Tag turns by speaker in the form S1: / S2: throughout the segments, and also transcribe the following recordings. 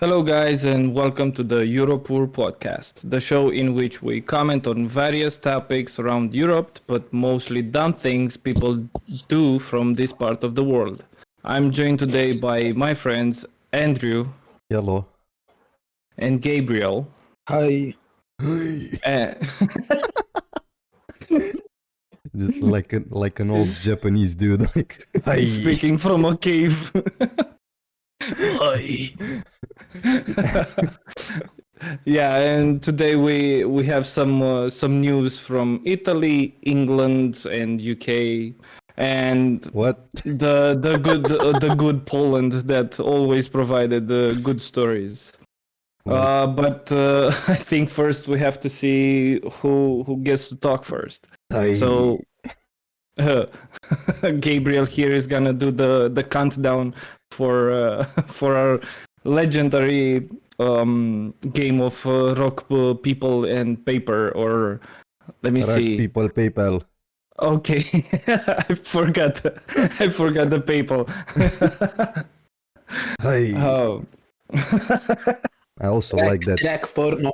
S1: Hello, guys, and welcome to the Europoor Podcast, the show in which we comment on various topics around Europe, but mostly dumb things people do from this part of the world. I'm joined today by my friends Andrew
S2: Hello.
S1: and Gabriel.
S3: Hi.
S1: And
S2: Just like an old Japanese dude, like hi.
S1: speaking from a cave. Hi. Yeah, and today we have some news from Italy, England, and UK, and
S2: What?
S1: the good Poland that always provided the good stories. But I think first we have to see who gets to talk first.
S2: Hi.
S1: So Gabriel here is gonna do the countdown for our legendary game of rock people and paper, or let me
S2: Rock
S1: see.
S2: people, PayPal.
S1: Okay, I forgot the PayPal.
S2: Hi.
S1: Oh.
S2: I also like that.
S3: Rack porno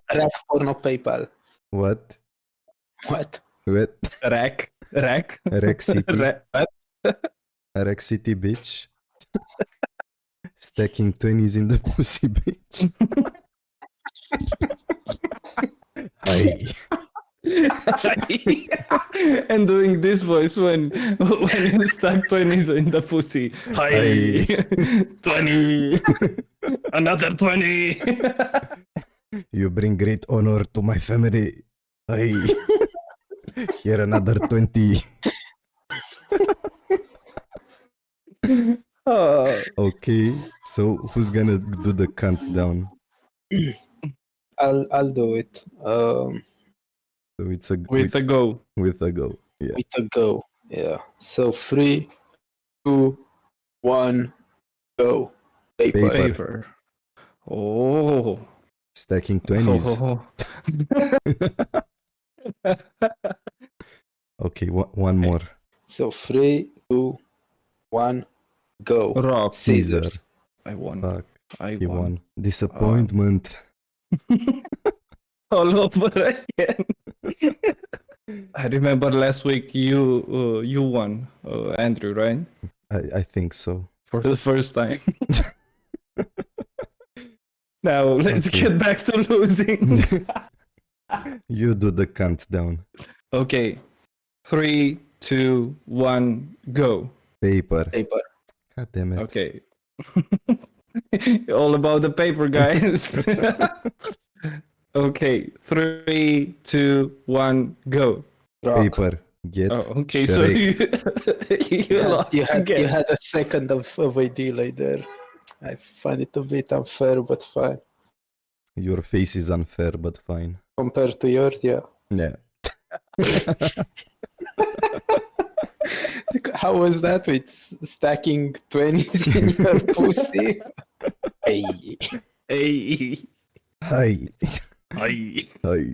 S3: PayPal.
S2: What?
S3: What?
S2: What?
S1: Rack.
S2: Rec City.
S1: What?
S2: Rec City, bitch. Stacking 20s in the pussy, bitch. Hi.
S1: And doing this voice when you stuck 20s in the pussy. Hi. 20. Another 20.
S2: You bring great honor to my family. Hi. Here another 20. Okay, so who's gonna do the countdown?
S3: I'll do it.
S2: So it's
S1: With a go.
S2: with a go. Yeah.
S3: With a go. Yeah. So 3, 2, 1, go.
S2: Paper.
S1: Paper. Oh.
S2: Stacking 20s. Okay, one more.
S3: So 3, 2, 1, go.
S1: Rock.
S2: Caesar.
S1: I won.
S2: Fuck,
S1: I
S2: he
S1: won.
S2: won. Disappointment.
S1: All over again. I remember last week you won, Andrew, right?
S2: I think so.
S1: For the first time. Now let's
S2: Okay.
S1: get back to losing.
S2: You do the countdown.
S1: Okay, 3, 2, 1, go.
S2: Paper.
S3: Paper.
S2: God damn it.
S1: Okay. All about the paper, guys. Okay, 3, 2, 1, go.
S3: Rock.
S2: Paper. Get
S1: Oh, okay. So
S2: correct.
S1: you lost
S3: You
S1: again.
S3: had a second of a delay there. I find it a bit unfair, but fine.
S2: Your face is unfair, but fine.
S3: Compared to yours, yeah.
S2: Yeah.
S3: How was that with stacking 20s in your pussy? Hey.
S1: Hey.
S2: Hi.
S1: Hi.
S2: Hi.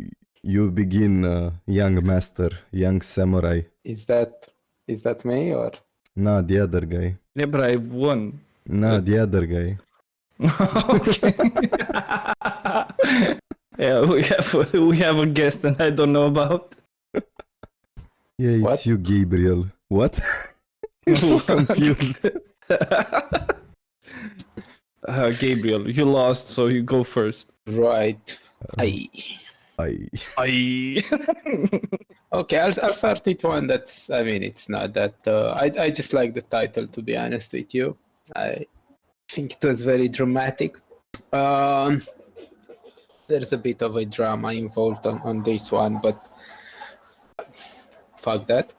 S2: You begin, young master, young samurai.
S3: Is that me or?
S2: Nah, the other guy.
S1: Yeah, but I won.
S2: Nah, the other guy.
S1: Okay. Yeah, we have a guest that I don't know about.
S2: Yeah, it's
S3: What?
S2: you, Gabriel. What? I'm so confused.
S1: Gabriel, you lost, so you go first.
S3: Right. Aye.
S2: I.
S3: Okay, I'll start with one that's, I mean, it's not that, I just like the title, to be honest with you. I think it was very dramatic. There's a bit of a drama involved on this one, but fuck that.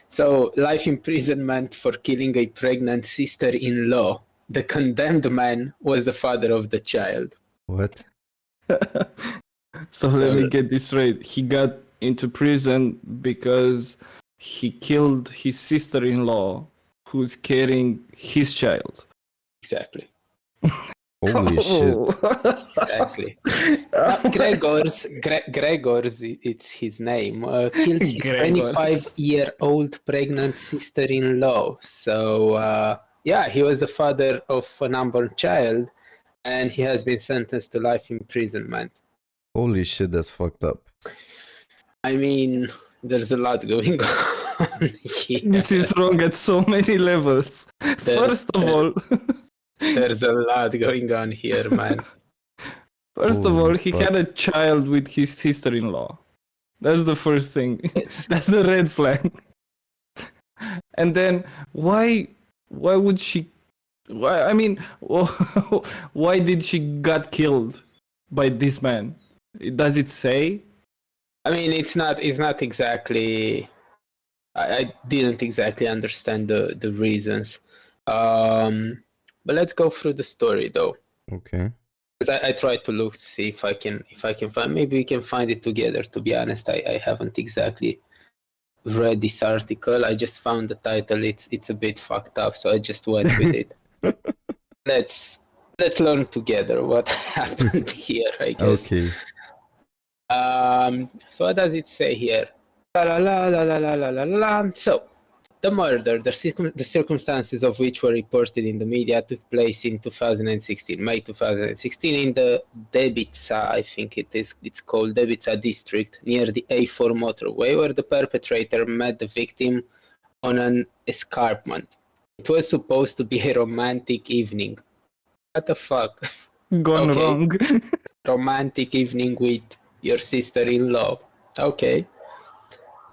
S3: So, life imprisonment for killing a pregnant sister-in-law. The condemned man was the father of the child.
S2: What?
S1: So let me get this straight. He got into prison because he killed his sister-in-law who's carrying his child.
S3: Exactly.
S2: Holy shit.
S3: Exactly. Gregor's, it's his name, killed his
S1: Gregor.
S3: 25-year-old pregnant sister-in-law. So, yeah, he was the father of an unborn child, and he has been sentenced to life imprisonment.
S2: Holy shit, that's fucked up.
S3: I mean, there's a lot going on here.
S1: This is wrong at so many levels. First of all,
S3: There's a lot going on here, man.
S1: first of
S2: Holy
S1: all, he
S2: fuck.
S1: had a child with his sister-in-law. That's the first thing.
S3: Yes.
S1: That's the red flag. And then why would she? Why? I mean, why did she got killed by this man? Does it say?
S3: I mean, it's not exactly. I didn't exactly understand the reasons. But let's go through the story though.
S2: Okay.
S3: 'Cause I tried to look to see if I can find. Maybe we can find it together. To be honest, I haven't exactly read this article. I just found the title. It's a bit fucked up, so I just went with it. Let's learn together what happened here, I guess.
S2: Okay.
S3: So what does it say here? La la la la la la la la la. So the murder, the circumstances of which were reported in the media, took place in 2016, May 2016, in the Debitsa, I think it's called Debitsa district, near the A4 motorway, where the perpetrator met the victim on an escarpment. It was supposed to be a romantic evening. What the fuck?
S1: Gone
S3: Okay.
S1: wrong.
S3: Romantic evening with your sister-in-law. Okay.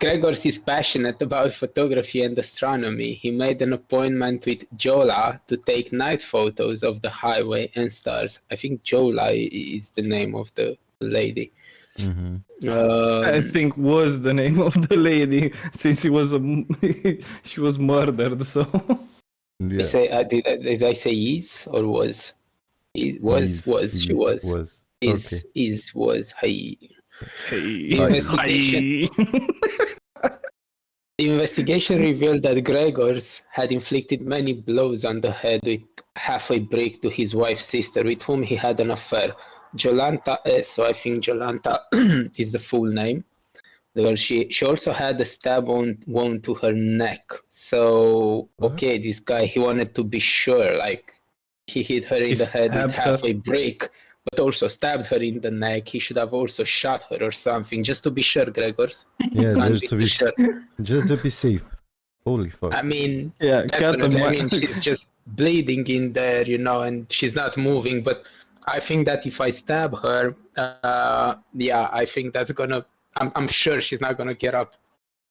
S3: Gregors is passionate about photography and astronomy. He made an appointment with Jola to take night photos of the highway and stars. I think Jola is the name of the lady.
S2: Mm-hmm.
S1: I think was the name of the lady, since she was she was murdered. So
S2: Yeah.
S3: Did I say is or was? It was. She was.
S2: Was.
S3: Was. Hey.
S1: hey,
S3: Investigation. The investigation revealed that Gregors had inflicted many blows on the head with half a brick to his wife's sister, with whom he had an affair. Jolanta S. So I think Jolanta is the full name. Well, she also had a stab wound to her neck. So okay, this guy, he wanted to be sure, like he hit her in the head with half a brick, but also stabbed her in the neck. He should have also shot her or something, just to be sure, Gregors.
S2: Yeah, just to be
S3: sure.
S2: Just to be safe. Holy fuck.
S3: I mean,
S1: yeah,
S3: definitely. I mean, she's just bleeding in there, and she's not moving. But I think that if I stab her, yeah, I think that's gonna. I'm sure she's not gonna get up.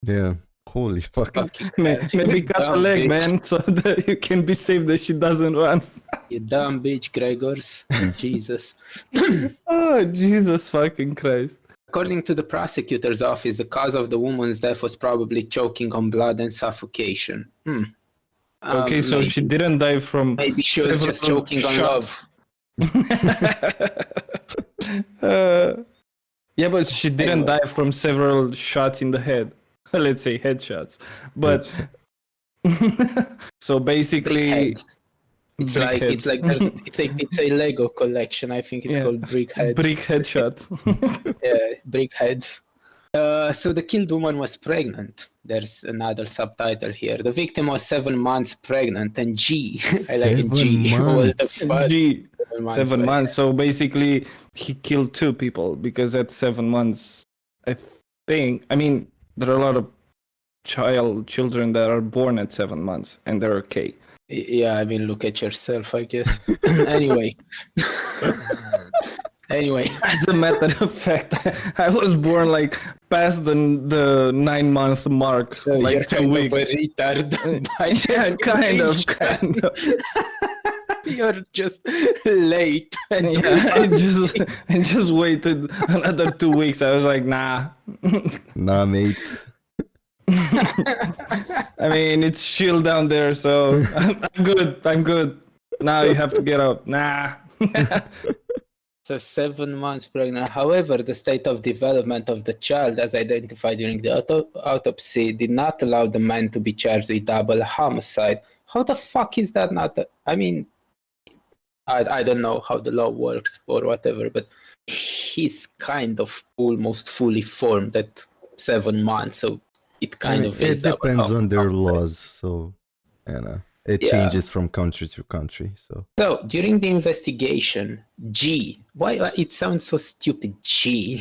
S2: Yeah. Holy fuck.
S1: maybe cut a leg, man, so that you can be safe that she doesn't run.
S3: You dumb bitch, Gregors. Jesus.
S1: Oh, Jesus fucking Christ.
S3: According to the prosecutor's office, the cause of the woman's death was probably choking on blood and suffocation.
S1: Okay, so she didn't die from.
S3: Maybe she was just choking on love.
S1: Yeah, but she didn't die from several shots in the head. Let's say headshots. But so basically,
S3: it's a Lego collection. I think it's called Brick Heads.
S1: Brick headshots.
S3: Yeah, brick heads. So the killed woman was pregnant. There's another subtitle here. The victim was 7 months pregnant, and G, I like it, G, was the first.
S1: G.
S3: 7
S1: months. So basically, he killed 2 people because at 7 months, I think. I mean, there are a lot of children that are born at 7 months, and they're okay.
S3: Yeah, I mean, look at yourself, I guess. Anyway.
S1: As a matter of fact, I was born like past the 9-month mark,
S3: So
S1: like
S3: you're
S1: 2
S3: kind
S1: weeks.
S3: of a retard.
S1: Yeah, kind of.
S3: You're just late.
S1: Yeah, I just waited another 2 weeks. I was like, nah.
S2: Nah, mate.
S1: I mean, it's chill down there, so I'm good. Now you have to get up. Nah.
S3: So 7 months pregnant. However, the state of development of the child, as identified during the autopsy, did not allow the man to be charged with double homicide. How the fuck is that not? I mean, I don't know how the law works or whatever, but he's kind of almost fully formed at 7 months, so it kind of
S2: it
S3: is.
S2: depends on their laws, so It changes from country to country. So
S3: during the investigation, G. Why it sounds so stupid? G.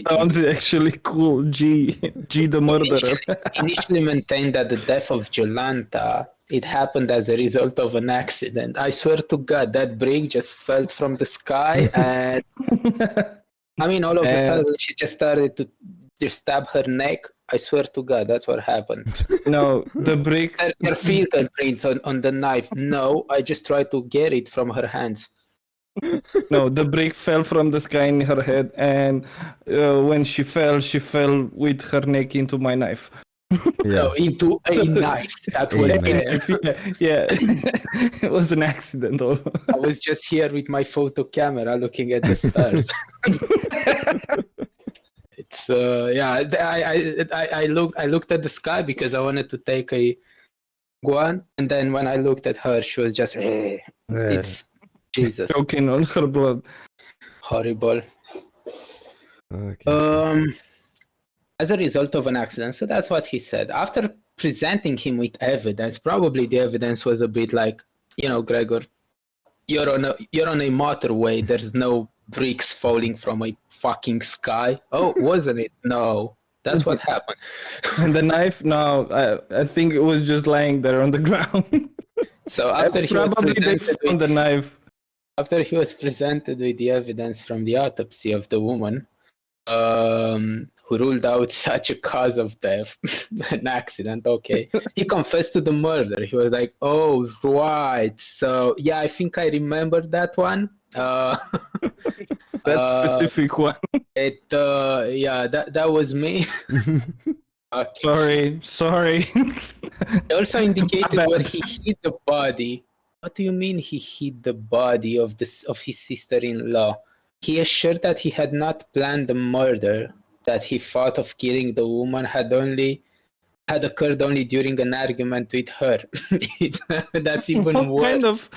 S1: Sounds actually cool. G the murderer.
S3: Initially maintained that the death of Jolanta, it happened as a result of an accident. I swear to God, that brick just fell from the sky, and I mean, all of a sudden she just started to just stab her neck. I swear to God, that's what happened.
S1: No, the brick.
S3: There's her fingerprints on the knife. No, I just tried to get it from her hands.
S1: No, the brick fell from the sky in her head, and when she fell with her neck into my knife.
S3: No, into a knife. That was
S1: yeah. It was an accident.
S3: I was just here with my photo camera looking at the stars. It's I looked at the sky because I wanted to take a one, and then when I looked at her, she was just it's Jesus.
S1: Choking on her blood.
S3: Horrible.
S2: okay.
S3: As a result of an accident. So that's what he said. After presenting him with evidence, probably the evidence was a bit like, Gregor, you're on a motorway. There's no bricks falling from a fucking sky. Oh, wasn't it? No. That's what happened.
S1: And the knife? No, I think it was just lying there on the ground.
S3: So after he was presented
S1: with the knife.
S3: After he was presented with the evidence from the autopsy of the woman, who ruled out such a cause of death, an accident, okay. He confessed to the murder. He was like, oh, right. So, yeah, I think I remember that one.
S1: That specific one.
S3: That was me.
S1: Sorry.
S3: He also indicated where he hid the body. What do you mean he hid the body of his sister-in-law? He assured that he had not planned the murder, that he thought of killing the woman had occurred only during an argument with her. That's even worse.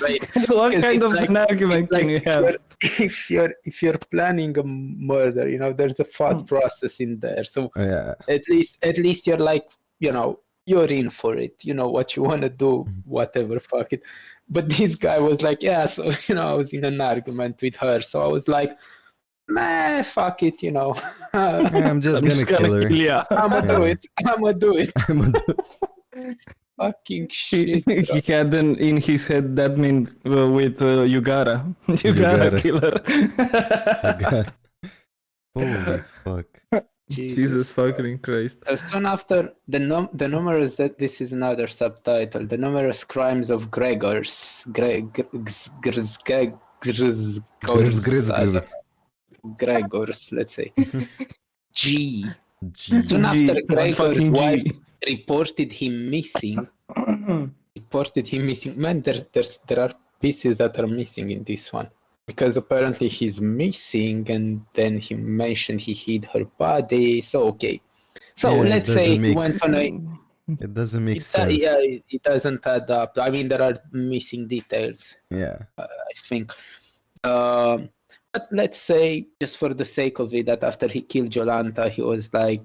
S1: What kind of an argument can you have?
S3: If you're planning a murder, there's a thought process in there. So at least you're like, you're in for it. You know what you want to do, whatever, fuck it. But this guy was like, I was in an argument with her. So I was like, man, fuck it,
S2: I'm just gonna kill her.
S3: I'm gonna do it. Fucking shit.
S1: He had in his head that mean with you gotta kill her.
S2: Holy fuck.
S1: Jesus fucking Christ.
S3: So soon after the numerous, that this is another subtitle, the numerous crimes of Gregors, let's say. G. Soon after Gregor's wife reported him missing. Man, there are pieces that are missing in this one. Because apparently he's missing, and then he mentioned he hid her body. So, okay. So, let's say he went on a...
S2: It doesn't make sense.
S3: Yeah, it doesn't add up. I mean, there are missing details.
S2: Yeah.
S3: I think. But let's say, just for the sake of it, that after he killed Jolanta, he was like,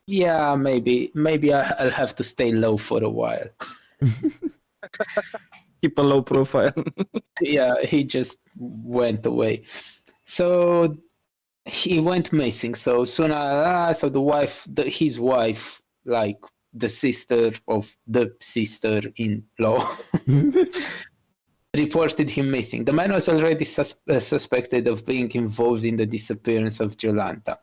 S3: yeah, maybe I'll have to stay low for a while.
S1: Keep a low profile.
S3: Yeah, he just went away. So he went missing. So soon, his wife, like the sister of the sister-in-law, reported him missing. The man was already suspected of being involved in the disappearance of Jolanta.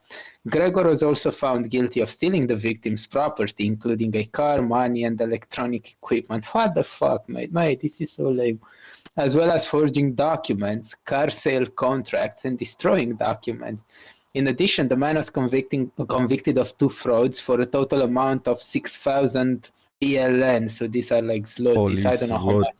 S3: Gregor was also found guilty of stealing the victim's property, including a car, money, and electronic equipment. What the fuck, mate? Mate, this is so lame. As well as forging documents, car sale contracts, and destroying documents. In addition, the man was convicted of 2 frauds for a total amount of 6,000 PLN. So these are like zlotys. I don't know how much.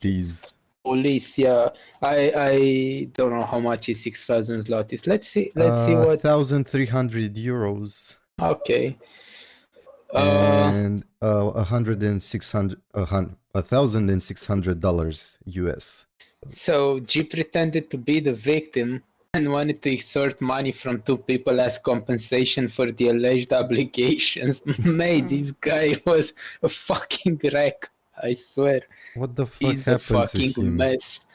S3: Police, yeah. I don't know how much is 6,000 zlotys. Let's see what.
S2: 1,300 euros.
S3: Okay.
S2: And $1,600 US.
S3: So G pretended to be the victim and wanted to extort money from 2 people as compensation for the alleged obligations. Mate, this guy was a fucking wreck. I swear.
S2: What the fuck
S3: He's a
S2: happened to
S3: fucking
S2: him?
S3: mess.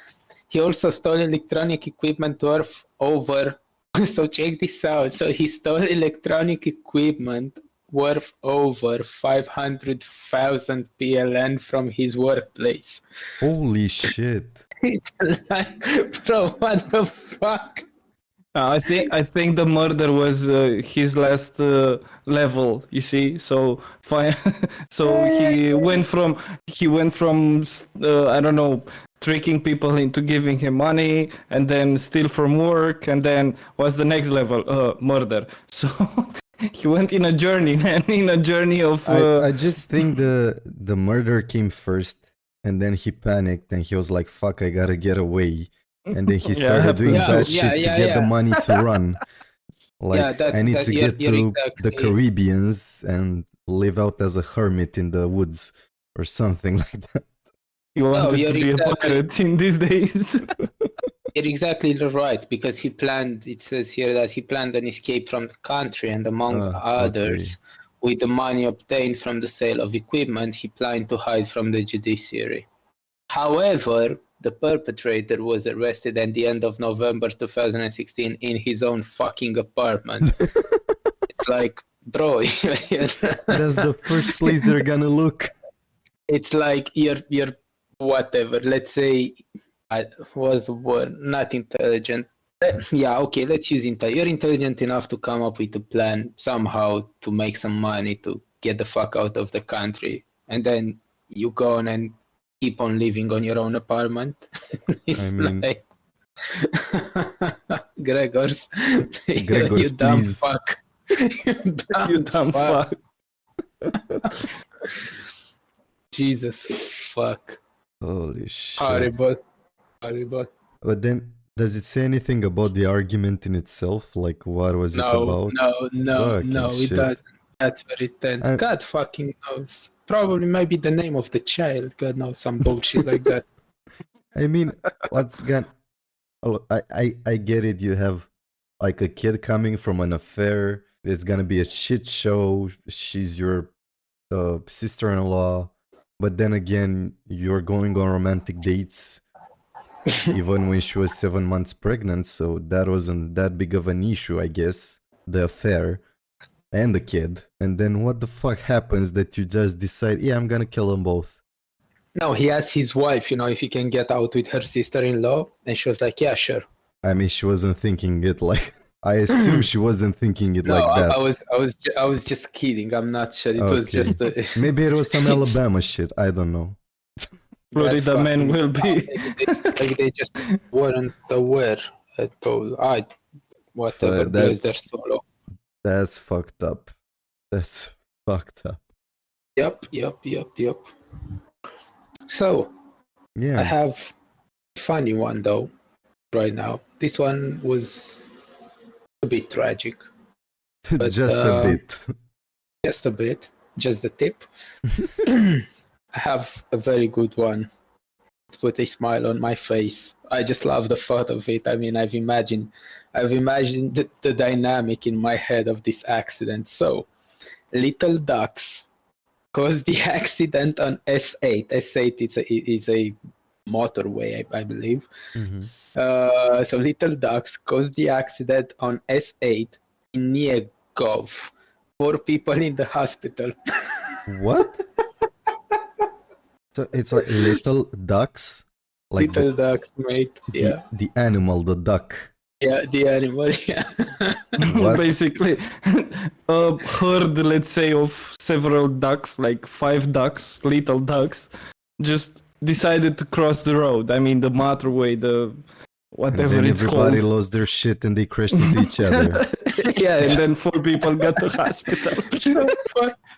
S3: He also stole electronic equipment worth over. So check this out. So he stole electronic equipment worth over 500,000 PLN from his workplace.
S2: Holy shit.
S3: It's like, bro, what the fuck?
S1: I think the murder was his last level. You see, so so he went from I don't know, tricking people into giving him money, and then steal from work, and then what's the next level? Murder. So he went in a journey, man, in a journey of.
S2: I just think the murder came first, and then he panicked and he was like, "Fuck, I gotta get away." And then he started doing bad shit to get the money to run. Like, I need to get to the Caribbeans and live out as a hermit in the woods or something like that.
S1: You wanted to be a pirate in these days.
S3: You're exactly right, because he planned, it says here that he planned an escape from the country, and among others, with the money obtained from the sale of equipment, he planned to hide from the judiciary. However, the perpetrator was arrested at the end of November 2016 in his own fucking apartment. It's like, bro,
S2: that's the first place they're gonna look.
S3: It's like you're whatever. Let's say I was the word not intelligent. Yeah, okay, let's use intelligent. You're intelligent enough to come up with a plan somehow to make some money to get the fuck out of the country, and then you go on and keep on living on your own apartment. It's like Gregors, you dumb
S2: please.
S3: fuck.
S1: You dumb fuck.
S3: Jesus fuck.
S2: Holy shit.
S3: Horrible.
S2: But then, does it say anything about the argument in itself? Like, what was it about?
S3: No, it doesn't. That's very tense. God fucking knows. Probably maybe the name of the child. God knows, some bullshit like that.
S2: I mean, I get it. You have like a kid coming from an affair. It's gonna be a shit show. She's your sister-in-law. But then again, you're going on romantic dates. Even when she was 7 months pregnant, so that wasn't that big of an issue, I guess. The affair and the kid. And then what the fuck happens that you just decide, yeah, I'm gonna kill them both?
S3: No, he asked his wife, if he can get out with her sister-in-law, and she was like, yeah, sure.
S2: I mean, she wasn't thinking it like. I assume she wasn't thinking it like that.
S3: I was just kidding. I'm not sure. It was just.
S2: Maybe it was some Alabama shit. I don't know.
S1: Florida men will be.
S3: Like they just weren't aware at all. Whatever. Bless their soul.
S2: That's fucked up.
S3: Yep. So,
S2: yeah,
S3: I have a funny one though. Right now, this one was a bit tragic. But,
S2: just a bit.
S3: Just a bit. Just the tip. I have a very good one to put a smile on my face. I just love the thought of it. I mean, I've imagined the dynamic in my head of this accident. So, little ducks caused the accident on S8. S8 is a motorway, I believe.
S2: Mm-hmm.
S3: So little ducks caused the accident on S8 in Niegov. 4 people in the hospital.
S2: What? So it's like little ducks? Like
S3: little ducks, mate. Yeah.
S2: The animal, the duck.
S3: Yeah, the animal, yeah.
S1: Basically, a herd, let's say, of several ducks, like 5 ducks, little ducks, just decided to cross the road. I mean, the motorway, the whatever
S2: and then
S1: it's
S2: everybody
S1: called.
S2: lost their shit and they crashed into each other.
S1: Yeah, and then 4 people got to hospital.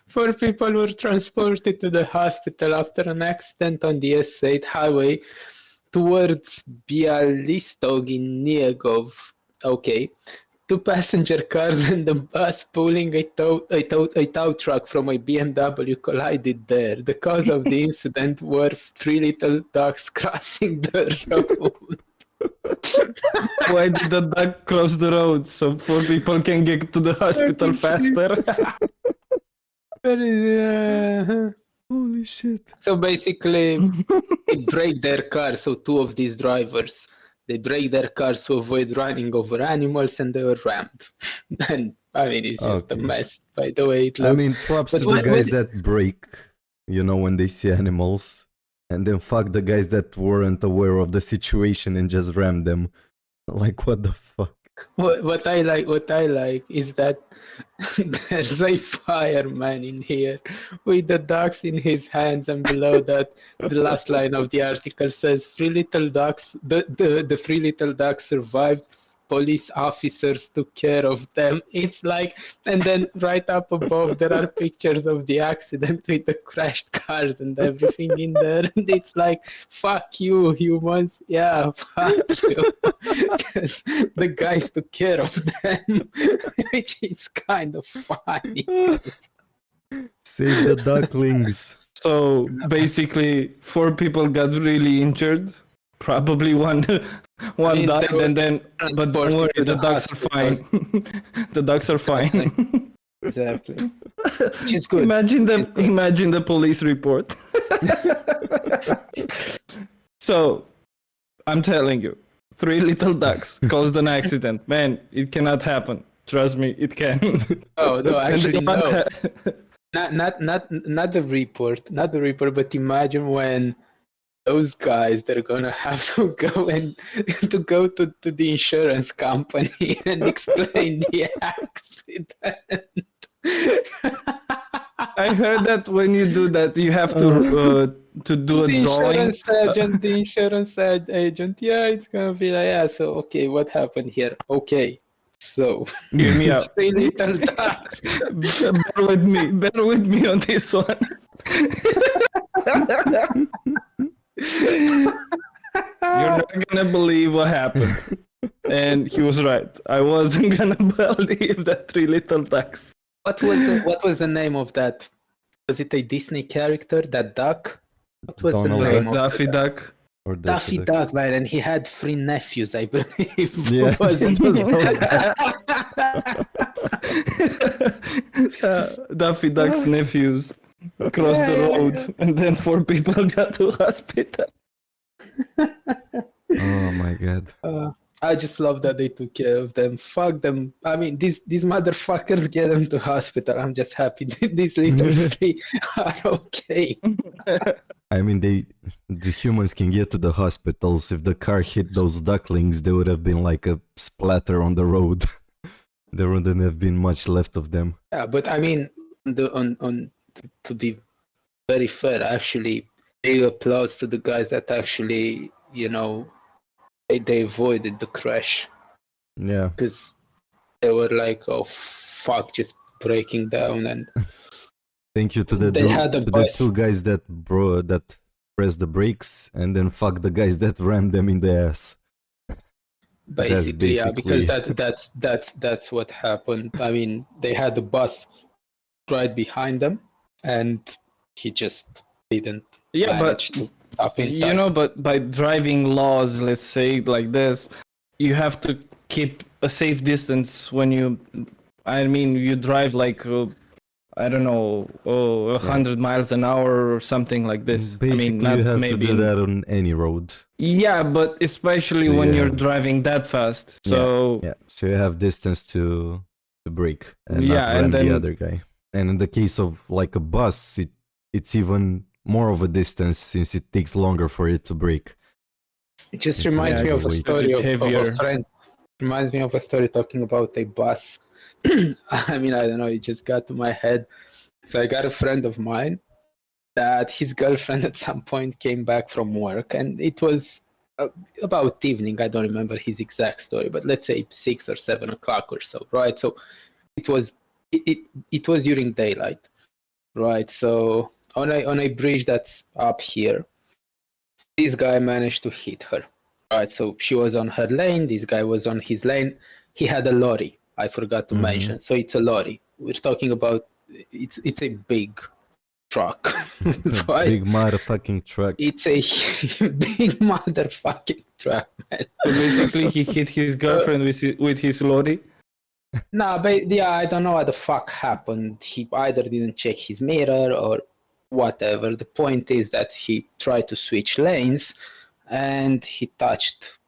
S3: Four people were transported to the hospital after an accident on the S8 highway towards Bialystok in Niegov. Okay. 2 passenger cars and a bus pulling a tow truck from a BMW collided there. The cause of the incident were 3 little ducks crossing the road.
S1: Why did the duck cross the road? So 4 people can get to the hospital faster?
S2: Holy shit.
S3: So basically, they break their car. So two of these drivers, they break their cars to avoid running over animals, and they were rammed. And I mean, it's just a
S2: Okay.
S3: mess. By the way, it looks.
S2: I mean, props
S3: But
S2: to the
S3: what-
S2: guys
S3: what-
S2: that break, when they see animals, and then fuck the guys that weren't aware of the situation and just ram them. Like, what the fuck?
S3: What I like is that there's a fireman in here with the ducks in his hands, and below that, the last line of the article says, "Three little ducks. The three little ducks survived. Police officers took care of them." It's like, and then right up above there are pictures of the accident with the crashed cars and everything in there, and it's like, fuck you, humans. Yeah, fuck you. Because the guys took care of them, which is kind of funny.
S2: Save the ducklings.
S1: So basically, 4 people got really injured. Probably one
S3: mean,
S1: died,
S3: they were
S1: and then. But don't
S3: transported
S1: worry,
S3: to
S1: the
S3: the
S1: ducks are fine. The ducks are fine.
S3: Exactly. Which is good.
S1: Imagine
S3: It's good.
S1: the police report. So, I'm telling you, 3 little ducks caused an accident. Man, it cannot happen. Trust me, it can.
S3: Oh no,
S1: And
S3: actually
S1: the one
S3: no.
S1: ha-
S3: Not the report, but imagine when those guys, they're gonna have to go to the insurance company and explain the accident.
S1: I heard that when you do that, you have to do a
S3: The
S1: drawing.
S3: insurance agent, yeah, it's gonna be like, yeah, so okay, what happened here? Okay, so
S1: Hear me out.
S3: 3 little ducks.
S1: Bear with me on this one. You're not gonna believe what happened. And he was right. I wasn't gonna believe that 3 little ducks.
S3: What was the name of that? Was it a Disney character? That duck? What was
S2: Donald
S3: the name of
S1: Daffy
S3: the
S1: Duck.
S2: Or
S3: Daffy Duck, man, and he had 3 nephews, I believe.
S2: Yeah,
S3: Wasn't
S2: it was
S3: it?
S2: those
S1: Daffy Duck's nephews crossed the road, and then 4 people got to hospital.
S2: Oh my god.
S3: I just love that they took care of them. Fuck them. I mean, these motherfuckers get them to hospital. I'm just happy that these little 3 are okay.
S2: I mean, the humans can get to the hospitals. If the car hit those ducklings, there would have been like a splatter on the road. There wouldn't have been much left of them.
S3: Yeah, but I mean, to be very fair, actually, big applause to the guys that actually, they avoided the crash,
S2: Yeah.
S3: because they were like, oh fuck, just breaking down. And
S2: Thank you to the
S3: They had a
S2: to the
S3: bus.
S2: 2 guys that pressed the brakes, and then fuck the guys that rammed them in the ass.
S3: basically, yeah, because
S2: basically-
S3: that's what happened. I mean, they had a bus right behind them, and he just didn't
S1: Yeah, but
S3: manage to stop in time.
S1: but by driving laws, let's say like this, you have to keep a safe distance when you drive like I don't know, 100 miles an hour or something like this.
S2: Basically, you have to do that on any road.
S1: Yeah, but especially when
S2: Yeah.
S1: you're driving that fast. So
S2: Yeah, so you have distance to brake and
S1: Yeah,
S2: not ram
S1: and
S2: the
S1: then-
S2: other guy. And in the case of like a bus, it's even more of a distance since it takes longer for it to brake.
S3: It just
S2: Yeah,
S3: reminds me of a
S2: wait.
S3: story
S1: It's
S3: of a
S1: heavier.
S3: friend. Reminds me of a story talking about a bus. I mean, I don't know, it just got to my head. So I got a friend of mine that his girlfriend at some point came back from work, and it was about evening. I don't remember his exact story, but let's say 6 or 7 o'clock or so, right? So it was during daylight, right? So on a bridge that's up here, this guy managed to hit her. Right, so she was on her lane, this guy was on his lane. He had a lorry, I forgot to mention. So it's a lorry. We're talking about, it's a big truck, right?
S2: Big motherfucking truck.
S3: It's a big motherfucking truck, man.
S1: So basically, he hit his girlfriend with his lorry.
S3: Nah, but yeah, I don't know what the fuck happened. He either didn't check his mirror or whatever. The point is that he tried to switch lanes and he touched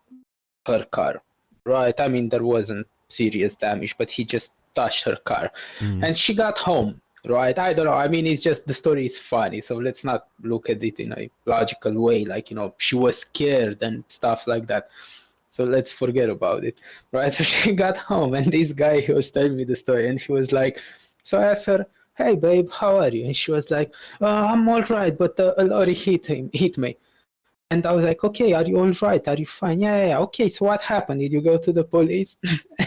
S3: her car, right? I mean, there wasn't serious damage, but he just touched her car. And she got home, right? I don't know. I mean, it's just the story is funny, so let's not look at it in a logical way, like, she was scared and stuff like that. So let's forget about it, right? So she got home, and this guy, he was telling me the story, and he was like, so I asked her, hey, babe, how are you? And she was like, I'm all right, but a lorry hit me. And I was like, okay, are you all right? Are you fine? Yeah. Okay, so what happened? Did you go to the police?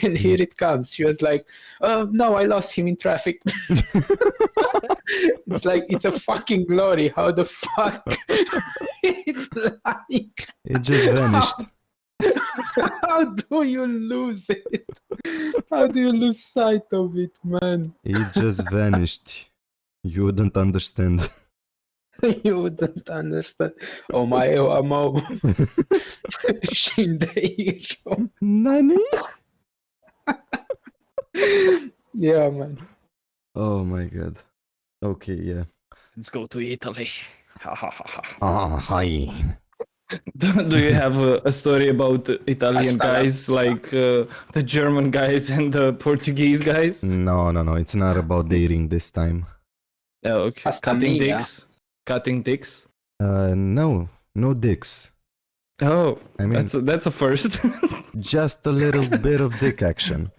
S3: And here it comes. She was like, no, I lost him in traffic. It's like, it's a fucking lorry. How the fuck? It's like...
S2: It just vanished.
S3: How do you lose it? How do you lose sight of it, man?
S2: It just vanished. You wouldn't understand.
S3: You wouldn't understand. Oh my, amo. Shindeiro.
S2: Nani?
S3: Yeah, man.
S2: Oh my god. Okay, yeah.
S1: Let's go to Italy.
S2: Hi.
S1: Do you have a story about Italian
S3: Hasta la
S1: guys
S3: vista.
S1: like the German guys and the Portuguese guys?
S2: No. It's not about dating this time.
S1: Oh, okay.
S3: Hasta
S1: Cutting
S3: mia.
S1: dicks? Cutting dicks?
S2: No dicks.
S1: Oh,
S2: I mean,
S1: that's a first.
S2: just a little bit of dick action,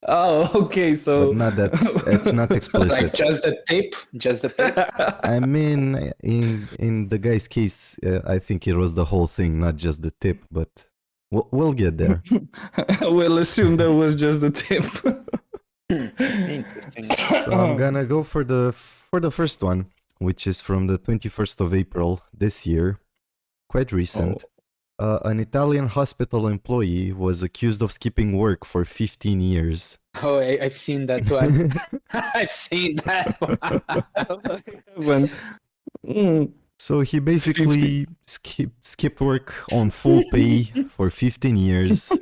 S1: Oh, okay. So
S2: but not that. It's not
S3: Like
S2: explicit.
S3: just the tip? Just the tip?
S2: I mean, in the guy's case, I think it was the whole thing, not just the tip. But we'll get there.
S1: we'll assume that was just the tip.
S3: Interesting.
S2: So I'm gonna go for the first one, which is from the 21st of April this year, quite recent. An Italian hospital employee was accused of skipping work for 15 years.
S3: Oh, I've seen that one. I've seen that one.
S2: So he basically skipped work on full pay for 15 years.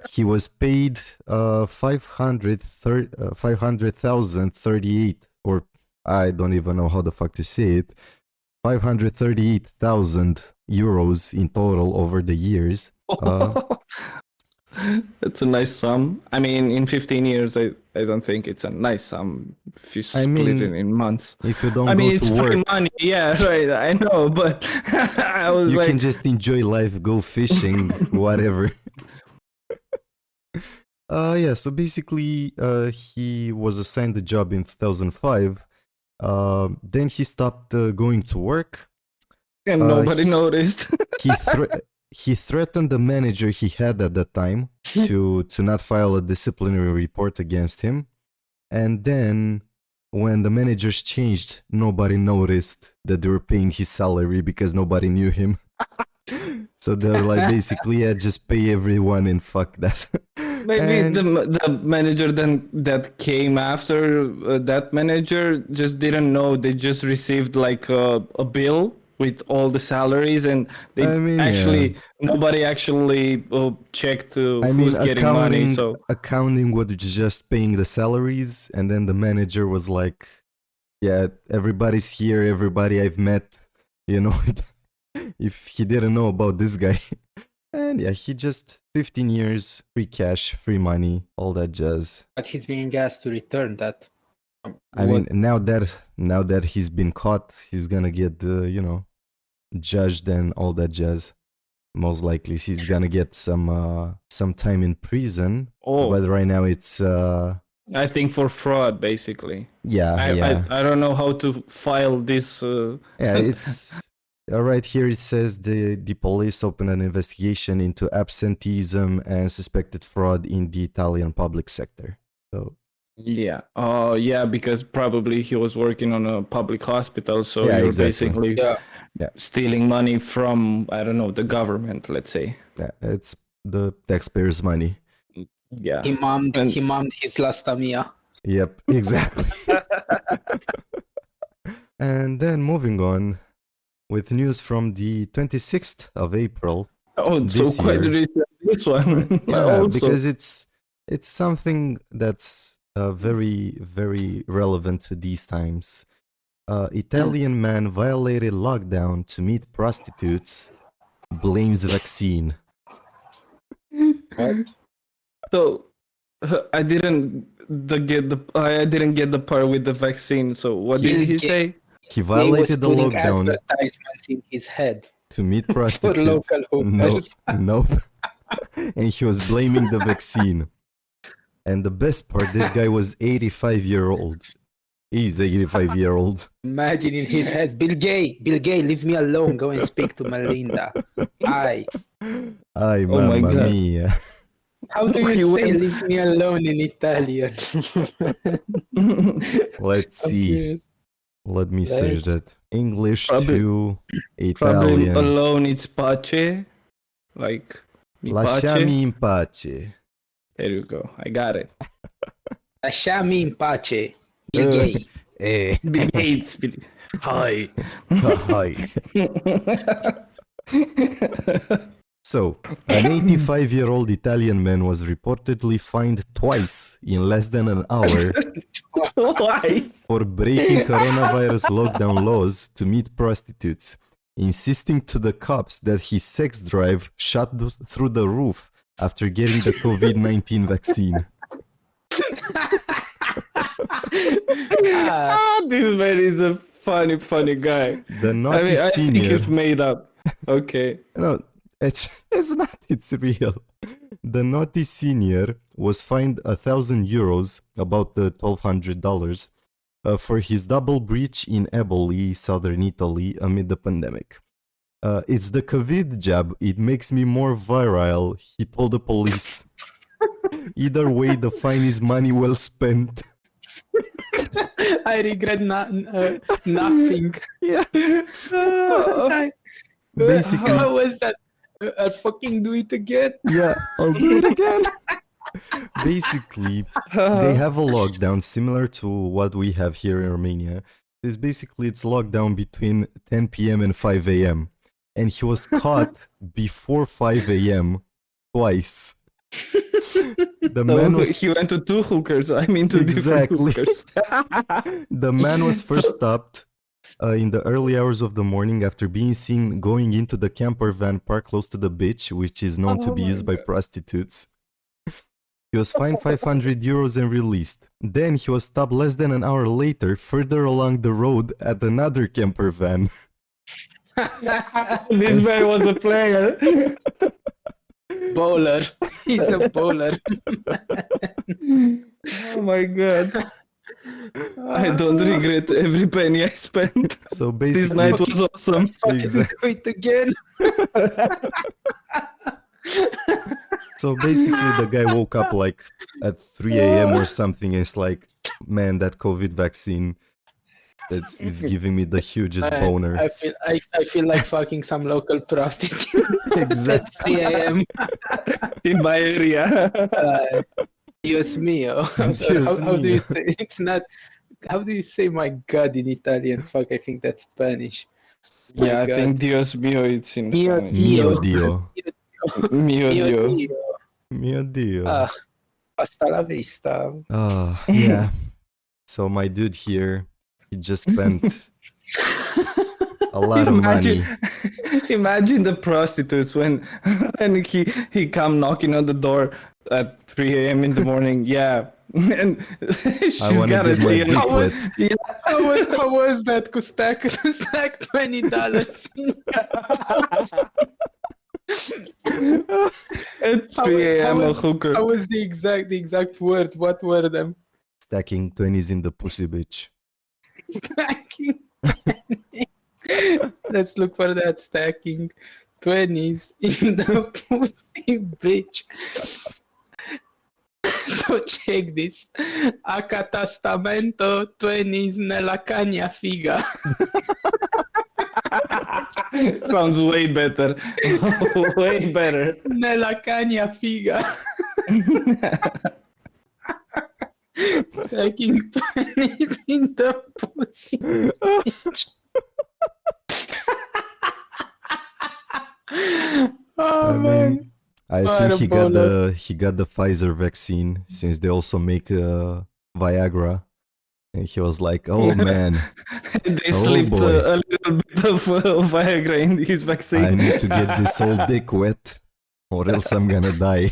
S2: He was paid 500,038, or I don't even know how the fuck to say it, 538,000 euros in total over the years.
S1: That's a nice sum. I mean, in 15 years, I don't think it's a nice sum if you split
S2: mean,
S1: it in months.
S2: If you don't
S1: I mean,
S2: go
S1: it's
S2: to
S1: free
S2: work,
S1: money. Yeah, right. I know, but I was
S2: you
S1: like,
S2: can just enjoy life, go fishing, whatever. Yeah, so basically, he was assigned the job in 2005. Then he stopped going to work.
S1: and nobody noticed.
S2: He threatened the manager he had at that time to not file a disciplinary report against him. And then when the managers changed, nobody noticed that they were paying his salary because nobody knew him. So they're like, basically, yeah, just pay everyone and fuck that.
S1: Maybe
S2: And-
S1: the manager then that came after that manager just didn't know. They just received like a bill with all the salaries, and they
S2: I mean,
S1: nobody actually checked
S2: I mean,
S1: who's getting money. So
S2: accounting was just paying the salaries, and then the manager was like, "Yeah, everybody's here. Everybody I've met, you know." If he didn't know about this guy, and yeah, he just 15 years, free cash, free money, all that jazz.
S3: But he's being asked to return that.
S2: I mean, now that he's been caught, he's gonna get judged and all that jazz. Most likely, he's gonna get some time in prison. But right now, it's
S1: I think for fraud, basically. I don't know how to file this.
S2: Yeah, it's right here. It says the police opened an investigation into absenteeism and suspected fraud in the Italian public sector. So
S1: Yeah. Oh, yeah, because probably he was working on a public hospital, so
S2: Yeah,
S1: you're
S2: exactly.
S1: basically
S2: Yeah.
S1: stealing money from, I don't know, the government, let's say.
S2: yeah, it's the taxpayers' money.
S1: Yeah.
S3: He mummed his lastamia.
S2: Yep, exactly. And then moving on with news from the 26th of April.
S1: Oh, so
S2: this
S1: quite
S2: year.
S1: recent, this one.
S2: Yeah,
S1: Also.
S2: because it's something that's very, very relevant to these times. Italian man violated lockdown to meet prostitutes, blames vaccine.
S1: So I didn't get the part with the vaccine. So what did he say?
S2: He
S3: He was
S2: violated the
S3: putting
S2: lockdown
S3: advertisements in his head
S2: to meet
S3: for
S2: prostitutes.
S3: local hookers.
S2: Nope. And he was blaming the vaccine. And the best part, this guy was 85-year-old. He's 85-year-old.
S3: Imagine in his head, Bill Gates, leave me alone. Go and speak to Melinda.
S2: Ay,
S1: my
S2: mamma
S1: God.
S2: mia.
S3: How do
S1: He
S3: you say
S1: went-
S3: leave me alone in Italian?
S2: Let's
S3: I'm
S2: see.
S3: curious.
S2: Let me search that. English
S1: Probably-
S2: to
S1: Probably
S2: Italian.
S1: alone it's pace. Like mi pace.
S2: Lasciami in pace.
S1: There you go. I got it.
S3: Lasciami in pace. Bill Gates.
S1: Bill Gates. Hi.
S2: Hi. So, an 85-year-old Italian man was reportedly fined twice in less than an hour
S1: Why?
S2: for breaking coronavirus lockdown laws to meet prostitutes, insisting to the cops that his sex drive shot through the roof after getting the COVID-19 vaccine.
S1: This man is a funny guy.
S2: The naughty
S1: I think
S2: senior.
S1: it's made up. Okay.
S2: No, it's not. It's real. The naughty senior was fined 1,000 euros, about the $1,200, for his double breach in Eboli, southern Italy, amid the pandemic. It's the COVID jab. It makes me more virile, he told the police. Either way, the fine is money well spent.
S3: I regret nothing.
S2: Yeah. Basically,
S3: How was that? I'll fucking do it again.
S2: yeah, I'll do it again. Basically, they have a lockdown similar to what we have here in Romania. It's lockdown between 10 p.m. and 5 a.m. And he was caught before 5 a.m. twice. The man
S1: So
S2: was
S1: he went to two hookers. I mean, two
S2: Exactly.
S1: different hookers.
S2: the man was first stopped in the early hours of the morning after being seen going into the camper van parked close to the beach, which is known to
S1: Oh
S2: be
S1: my
S2: used by
S1: God.
S2: prostitutes. He was fined 500 euros and released. Then he was stopped less than an hour later, further along the road at another camper van.
S1: This man was a player.
S3: Bowler. He's a bowler.
S1: Oh my God. I don't regret every penny I spent.
S2: So
S1: This
S2: basically,
S1: night was awesome.
S3: Fucking
S2: Exactly.
S3: do it again.
S2: the guy woke up like at 3 a.m. or something. And it's like, man, that COVID vaccine, it's giving me the hugest boner.
S3: I feel like fucking some local prostitute
S2: Exactly.
S3: at 3 a.m.
S1: In my area.
S3: Dios mio. I'm sorry,
S2: Dios
S3: how do you
S2: mio.
S3: say it's not? How do you say my God in Italian? Fuck, I think that's Spanish. My
S1: Yeah, I
S3: God.
S1: think Dios mio it's in
S3: Mio
S1: Spanish.
S2: Mio
S3: Dio.
S2: Dio.
S1: Mio
S3: Mio
S1: Dio.
S3: Dio.
S2: Mio Dio.
S3: Ah, hasta la vista.
S2: Yeah. So my dude here, he just spent a lot of money.
S1: Imagine the prostitutes when he come knocking on the door at 3 a.m. in the morning. Yeah. And she's
S2: I want to
S1: gotta
S2: get my
S1: see
S2: dick
S1: him.
S2: wet.
S1: Yeah.
S3: How was that? Stack $20.
S1: At 3 a.m. a hooker.
S3: How was the exact words? What were them?
S2: Stacking 20s in the pussy, bitch.
S3: Stacking. Let's look for that stacking 20s in the pussy, bitch. So check this. Acatastamento 20s nella cagna figa.
S1: Sounds way better. Way better.
S3: Nella cagna figa. Stacking 20s in the pussy, bitch. Oh,
S2: I
S3: man.
S2: mean, I
S3: What
S2: assume
S3: a
S2: he got the Pfizer vaccine since they also make Viagra, And he was like, "Oh man,
S1: They
S2: Oh,
S1: slipped
S2: boy.
S1: a little bit of Viagra in his vaccine.
S2: I need to get this whole dick wet, or else I'm gonna die."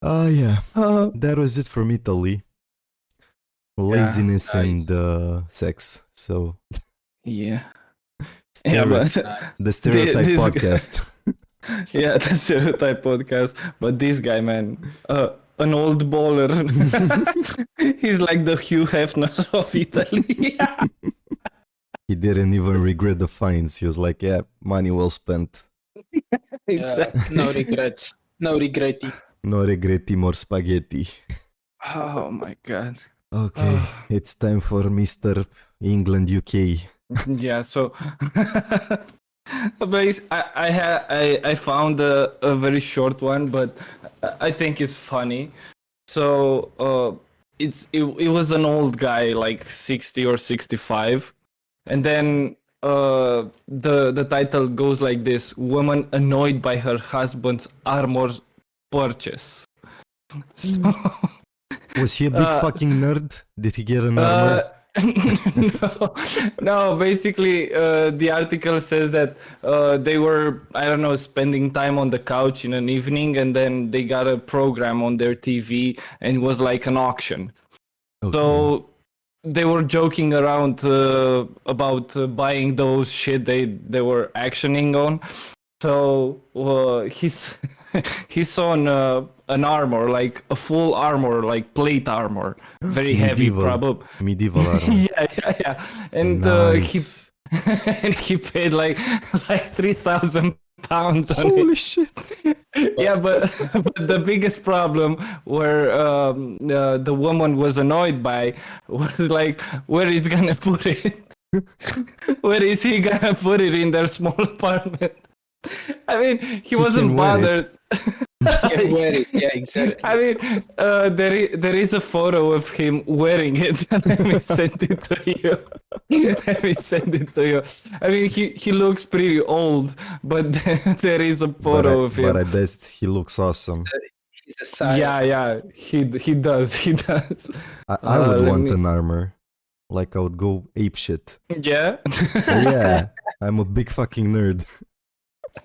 S2: Oh yeah,
S1: Uh,
S2: that was it from Italy. Laziness
S3: nice.
S2: and sex. So
S1: yeah.
S2: stereo-
S1: Yeah, but
S2: the stereotype
S1: this-
S2: podcast.
S1: yeah, the stereotype podcast. But this guy, man, an old baller. He's like the Hugh Hefner of Italy.
S2: He didn't even regret the fines. He was like, "Yeah, money well spent.
S1: Exactly.
S3: No regrets. No regretty.
S2: No regretti more spaghetti."
S1: Oh my god.
S2: Okay, it's time for Mr. England UK.
S1: Yeah, so I found a very short one, but I think it's funny. So it was an old guy, like 60 or 65, and then the title goes like this: "Woman annoyed by her husband's armor purchase." So,
S2: Was he a big fucking nerd? Did he get an armor?
S1: no, basically, the article says that they were, I don't know, spending time on the couch in an evening, and then they got a program on their TV, and it was like an auction.
S2: Okay.
S1: So they were joking around about buying those shit they were actioning on. So he saw an armor, like a full armor, like plate armor, very heavy,
S2: Medieval.
S1: probably.
S2: Medieval armor.
S1: Yeah. And
S2: Nice.
S1: and he paid like 3,000 pounds on it.
S2: Holy shit.
S1: Yeah, but the biggest problem where the woman was annoyed by was like, where is gonna put it? Where is he gonna put it in their small apartment? I mean, he wasn't
S2: can wear
S1: bothered.
S3: Can wear it. Yeah, exactly.
S1: I mean, there is a photo of him wearing it. Let me send it to you. Let me send it to you. I mean, he looks pretty old, but there is a photo of him.
S2: But I bet he looks awesome.
S3: He's a sire.
S1: Yeah, he does. He does.
S2: I would
S1: let
S2: want
S1: me-
S2: an armor. Like I would go ape shit.
S1: Yeah.
S2: Yeah, I'm a big fucking nerd.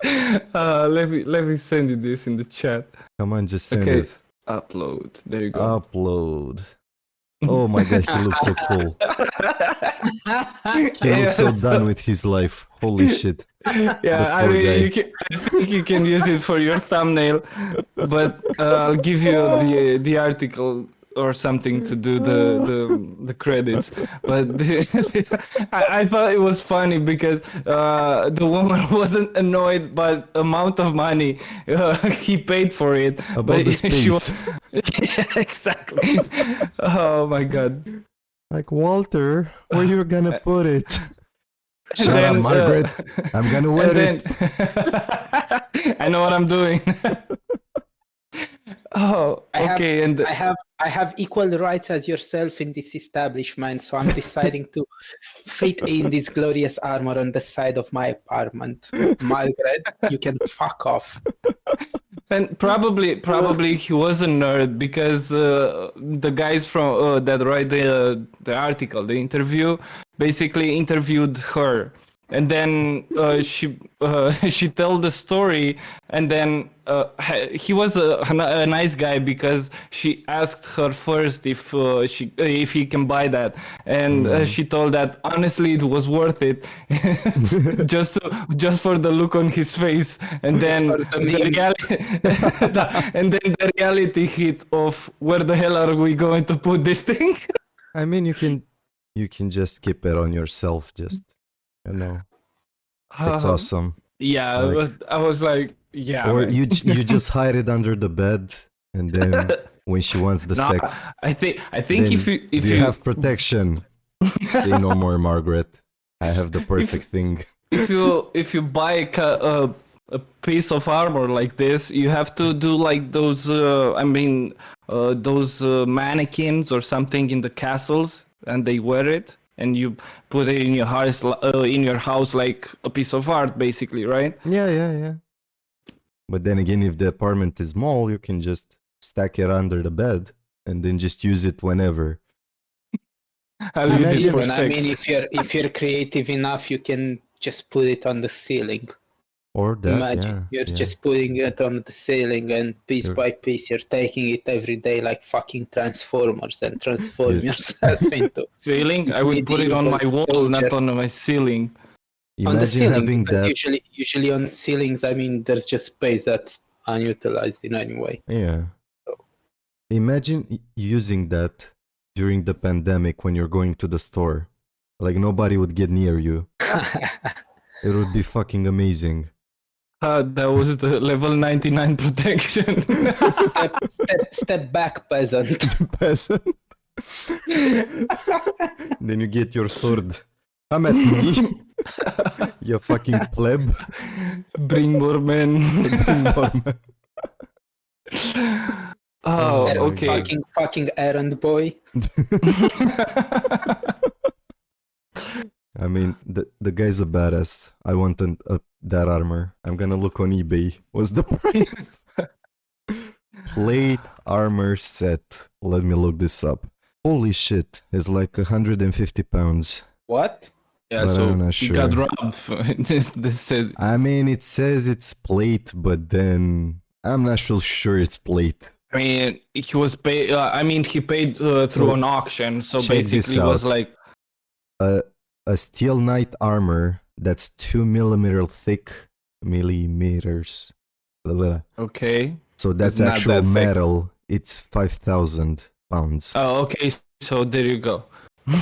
S1: Let me send you this in the chat.
S2: Come on, just send
S1: Okay.
S2: it.
S1: Upload. There you go.
S2: Upload. Oh my god, he looks so cool. He looks so done with his life. Holy shit.
S1: Yeah, I
S2: poor
S1: mean,
S2: guy.
S1: I think you can use it for your thumbnail, but I'll give you the article or something to do the credits. But I thought it was funny because the woman wasn't annoyed by the amount of money he paid for it.
S2: About the
S1: she was-
S2: space.
S1: Yeah, exactly. Oh my god.
S2: Like, Walter, where you gonna put it?
S1: And
S2: Shut up,
S1: then,
S2: Margaret. I'm gonna wear
S1: and
S2: it.
S1: then I know what I'm doing. Oh, okay, and
S3: I have equal rights as yourself in this establishment, so I'm deciding to fit in this glorious armor on the side of my apartment. Margaret, you can fuck off.
S1: and probably he was a nerd because the guys from that write the article, the interview, basically interviewed her, and then she told the story, and then he was a nice guy because she asked her first if he can buy that, and she told that honestly it was worth it, just for the look on his face, and then
S3: for the memes.
S1: and then the reality hit of where the hell are we going to put this thing?
S2: I mean, you can just keep it on yourself. Just, you know, it's awesome.
S1: Yeah,
S2: Like-
S1: but I was like, yeah.
S2: Or
S1: man.
S2: you just hide it under the bed, and then when she wants the
S1: No,
S2: sex,
S1: I think
S2: then
S1: if
S2: you
S1: you
S2: have protection. Say no more, Margaret. I have the perfect thing.
S1: if you buy a piece of armor like this, you have to do like those those mannequins or something in the castles, and they wear it, and you put it in your house like a piece of art, basically, right?
S2: Yeah. But then again, if the apartment is small, you can just stack it under the bed and then just use it whenever.
S1: I'll use it for
S3: Different. I mean,
S1: sex.
S3: if you're creative enough, you can just put it on the ceiling.
S2: Or that,
S3: Imagine you're
S2: yeah.
S3: just putting it on the ceiling, and piece
S2: You're-
S3: by piece, you're taking it every day like fucking Transformers, and transform
S2: Yeah.
S3: yourself into
S1: Ceiling? I would put it on my
S3: medieval
S1: wall, not
S3: soldier.
S1: on my ceiling.
S3: On the
S2: Imagine
S3: ceiling,
S2: having
S3: because
S2: that.
S3: usually on ceilings, I mean, there's just space that's unutilized in any way.
S2: Yeah. Imagine using that during the pandemic when you're going to the store. Like nobody would get near you. It would be fucking amazing.
S1: That was the level 99 protection.
S3: step back, peasant.
S2: Peasant. Then you get your sword. Come at me. You fucking pleb.
S1: Bring more men. Oh,
S2: Oh,
S1: okay.
S3: Fucking errand boy.
S2: I mean, the guy's a badass. I want that armor. I'm gonna look on eBay. What's the price? Plate armor set. Let me look this up. Holy shit, it's like 150 pounds.
S3: What?
S1: Yeah,
S2: But
S1: so
S2: I'm not
S1: he got
S2: sure.
S1: robbed. This said,
S2: I mean, it says it's plate, but then I'm not so sure it's plate.
S1: I mean, he was paid. I mean, he paid through
S2: So,
S1: an auction. So
S2: check this
S1: basically, it was
S2: out.
S1: like,
S2: A steel knight armor that's 2 millimeter thick, millimeters. Blah, blah.
S1: okay.
S2: So that's
S1: It's not
S2: actual
S1: that thick.
S2: metal. It's 5,000 pounds.
S1: Oh, okay. So there you go.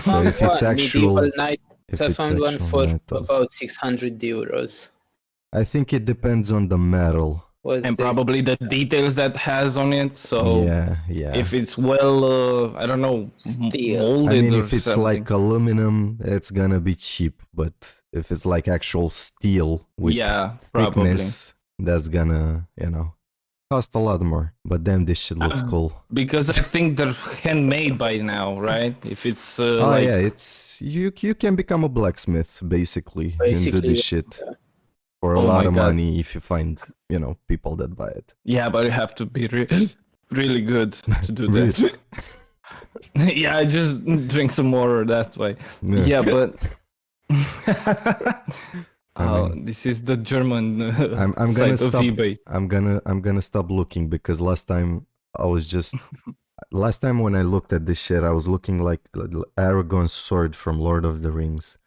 S2: So if it's
S3: What?
S2: actual,
S3: Medieval knight.
S2: if
S3: I
S2: it's
S3: found one
S2: actual
S3: for
S2: metal,
S3: about 600 euros.
S2: I think it depends on the metal.
S3: Was
S1: And
S3: this?
S1: probably the details that has on it. So
S2: Yeah.
S1: if it's well, I don't know,
S3: Steel.
S1: molded
S2: I mean,
S1: or
S2: if it's
S1: something.
S2: like aluminum, it's gonna be cheap. But if it's like actual steel with
S1: Yeah, probably.
S2: thickness, that's gonna, cost a lot more. But damn, this shit looks cool.
S1: Because I think they're handmade by now, right? If it's
S2: Oh
S1: like,
S2: yeah, it's you can become a blacksmith basically and do
S3: Basically,
S2: this shit
S3: yeah.
S2: for a
S1: Oh
S2: lot
S1: my
S2: of
S1: God.
S2: money if you find, people that buy it.
S1: yeah, but you have to be really good to do that.
S2: Really?
S1: Yeah, I just drink some water that way. Yeah, but this is the German
S2: I'm gonna
S1: site of
S2: stop.
S1: eBay.
S2: I'm gonna stop looking because last time when I looked at this shit, I was looking like Aragorn's sword from Lord of the Rings.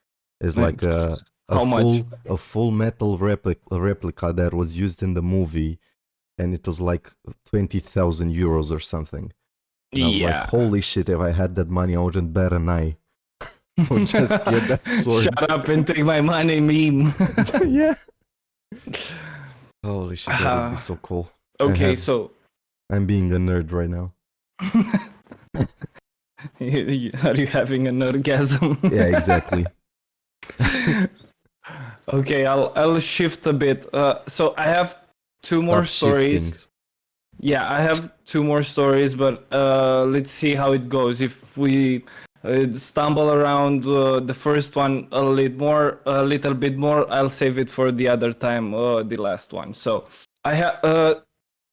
S2: It's
S1: Man,
S2: like a
S1: how much?
S2: full metal replica that was used in the movie, and it was like 20,000 euros or something. And I was
S1: Yeah.
S2: like, holy shit! If I had that money, I wouldn't bet an eye. Or just get that sword.
S1: Shut up and take my money, meme.
S2: Yeah. Holy shit, that would be so cool.
S1: Okay,
S2: have-
S1: so
S2: I'm being a nerd right now.
S1: are you having an orgasm?
S2: Yeah, exactly.
S1: Okay, I'll shift a bit. So I have two more
S2: Stop
S1: stories.
S2: shifting.
S1: Yeah, I have two more stories, but let's see how it goes. If we stumble around the first one a little bit more, I'll save it for the other time, the last one. So I have.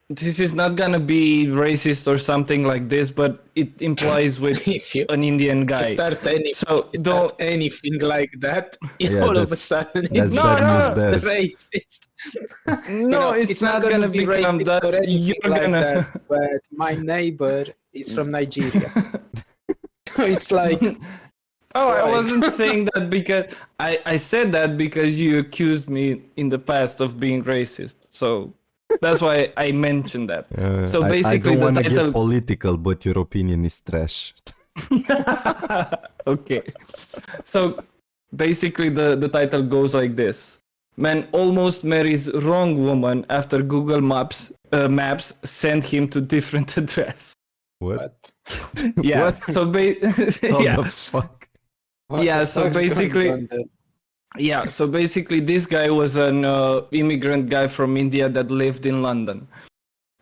S1: This is not gonna be racist or something like this, but it implies with
S3: If you
S1: an Indian guy.
S3: start
S1: So
S3: start anything like that,
S2: Yeah,
S3: all of a
S2: that's-
S3: sudden
S2: that's
S3: it's
S2: bad news
S3: just
S2: bears.
S3: racist.
S1: No, it's not gonna
S3: be
S1: become
S3: racist
S1: that.
S3: or anything
S1: You're
S3: like
S1: gonna.
S3: that. But my neighbor is from Nigeria, so it's like
S1: Oh, I
S3: Right.
S1: wasn't saying that because I said that because you accused me in the past of being racist. So that's why I mentioned that. So
S2: I
S1: basically
S2: don't
S1: the
S2: want to
S1: title-
S2: get political, but your opinion is trash.
S1: Okay. So basically the title goes like this. Man almost marries wrong woman after Google Maps sent him to different address.
S2: What?
S1: Yeah.
S2: What?
S1: So
S2: How
S1: yeah.
S2: the fuck?
S3: what
S1: Yeah,
S3: the
S1: so
S3: fuck's going
S1: basically-
S3: on there?
S1: Yeah, so basically this guy was an immigrant guy from India that lived in London.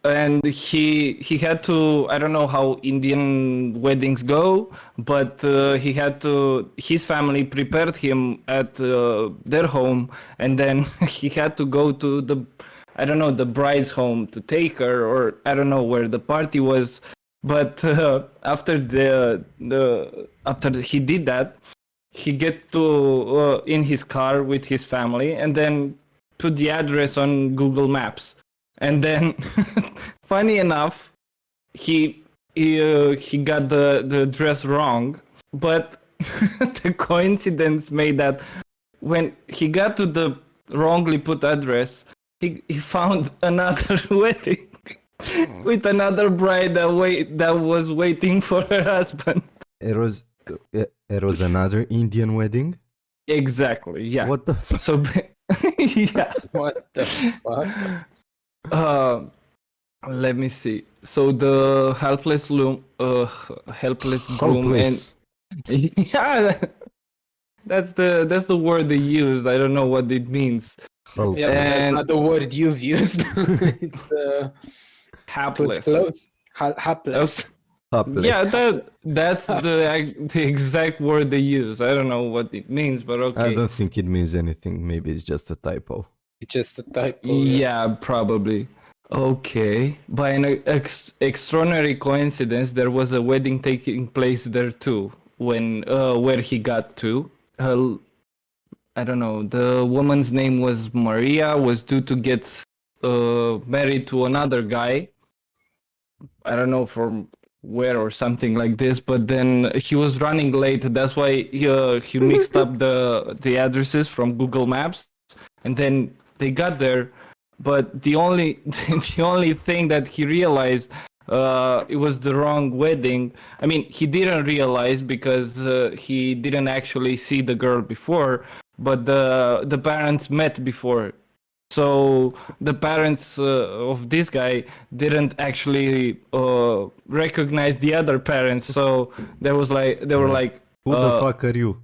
S1: And he had to, I don't know how Indian weddings go, but his family prepared him at their home, and then he had to go to the bride's home to take her, or I don't know where the party was. But after after he did that, he get to in his car with his family, and then put the address on Google Maps. And then, funny enough, he got the address wrong, but the coincidence made that when he got to the wrongly put address, he found another wedding with another bride that was waiting for her husband.
S2: It was another Indian wedding.
S1: Exactly. Yeah.
S2: What the fuck?
S1: So yeah.
S3: What the fuck?
S1: Let me see. So the helpless groom
S2: Hopeless.
S1: and yeah, that's the word they used. I don't know what it means.
S2: Help.
S3: Yeah, but that's
S1: And-
S3: not the word you've used. It's it was
S1: Hapless.
S3: close. Hapless.
S2: Hopeless.
S1: Yeah, that's the exact word they use. I don't know what it means, but
S2: I
S1: okay.
S2: don't think it means anything. Maybe it's just a typo.
S3: It's just a typo.
S1: Yeah, probably. Okay. By an extraordinary coincidence, there was a wedding taking place there too. When where he got to, I don't know. The woman's name was Maria. Was due to get married to another guy. I don't know from where or something like this. But then he was running late. That's why he mixed up the addresses from Google Maps, and then they got there. But the only thing that he realized it was the wrong wedding. I mean, he didn't realize because he didn't actually see the girl before, but the parents met before. So the parents of this guy didn't actually recognize the other parents. So they were like,
S2: Who the fuck are you?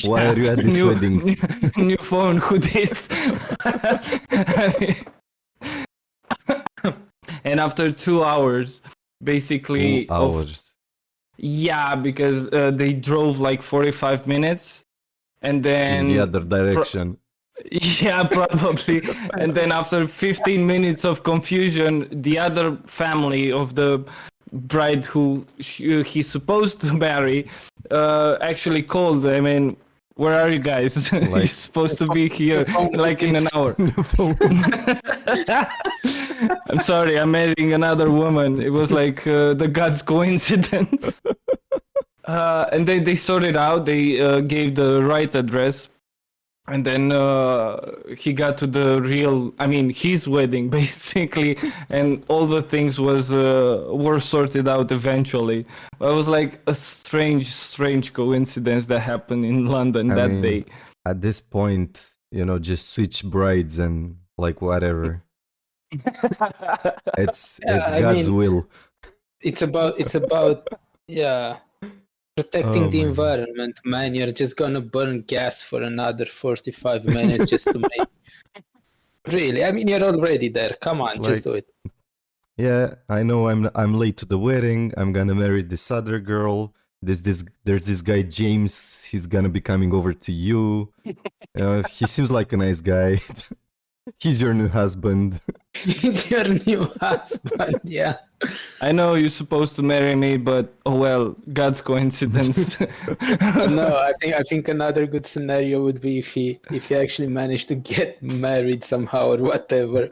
S2: Why are you at this wedding?
S1: New phone, who this? And after 2 hours, basically,
S2: 2 hours.
S1: yeah, because they drove like 45 minutes, and then
S2: In the other direction.
S1: yeah, probably. And then after 15 minutes of confusion, the other family of the bride who he's supposed to marry actually called. I mean, where are you guys? You're supposed to be here like in an hour. I'm sorry, I'm marrying another woman. It was like the God's coincidence. And they sorted out. They gave the right address. And then he got to the his wedding basically, and all the things were sorted out eventually. It was like a strange coincidence that happened in London that day.
S2: At this point, just switch brides and like whatever. It's God's will.
S3: It's about yeah. Protecting the environment, man. You're just gonna burn gas for another 45 minutes just to make. Really, I mean, you're already there. Come on, just do it.
S2: Yeah, I know. I'm late to the wedding. I'm gonna marry this other girl. There's this guy James. He's gonna be coming over to you. He seems like a nice guy. He's your new husband.
S3: He's your new husband. Yeah.
S1: I know you're supposed to marry me, but oh well, God's coincidence.
S3: No, I think another good scenario would be if he actually managed to get married somehow or whatever,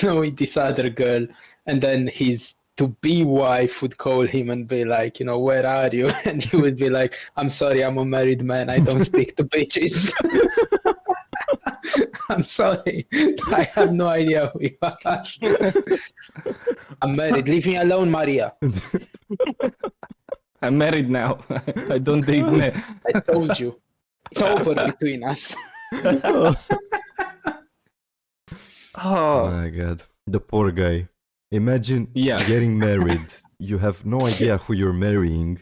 S3: with this other girl, and then his to-be wife would call him and be like, where are you? And he would be like, I'm sorry, I'm a married man. I don't speak to bitches. I'm sorry. I have no idea who you are. I'm married. Leave me alone, Maria.
S1: I'm married now. I don't date men.
S3: I told you. It's over between us.
S2: Oh my god. The poor guy. Imagine getting married. You have no idea who you're marrying.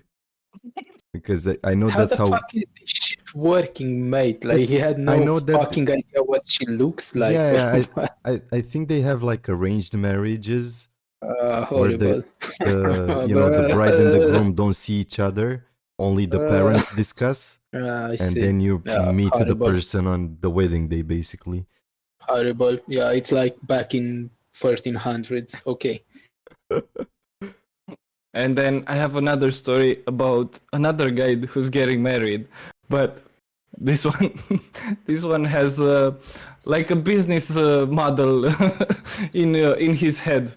S2: Because I know that's how.
S3: How the fuck is this shit working, mate? Like, he had no fucking idea what she looks like.
S2: Yeah, I think they have like arranged marriages.
S3: Horrible.
S2: Where the bride and the groom don't see each other. Only the parents discuss.
S3: I
S2: and
S3: see.
S2: then you meet the
S3: horrible.
S2: person on the wedding day, basically.
S3: Horrible. Yeah, it's like back in 1300s. Okay.
S1: And then I have another story about another guy who's getting married, but this one, this one has like a business model in his head.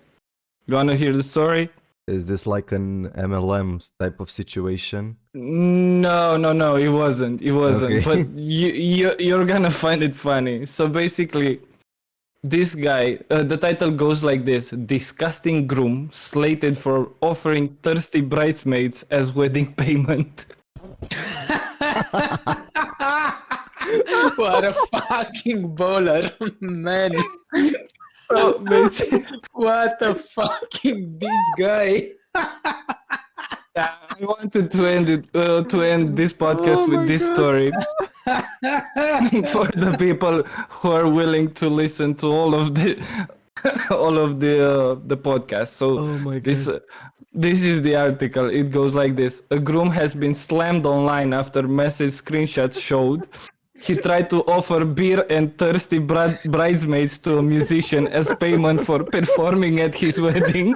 S1: You wanna hear the story?
S2: Is this like an MLM type of situation?
S1: No, it wasn't. It wasn't.
S2: Okay.
S1: But you're gonna find it funny. So basically, this guy, the title goes like this: disgusting groom slated for offering thirsty bridesmaids as wedding payment.
S3: What a fucking baller, man.
S1: So basically,
S3: What a fucking this guy.
S1: I wanted to end it to end this podcast with this story for the people who are willing to listen to all of the the podcast. So
S2: Oh my
S1: this is the article. It goes like this: a groom has been slammed online after message screenshots showed he tried to offer beer and thirsty bridesmaids to a musician as payment for performing at his wedding.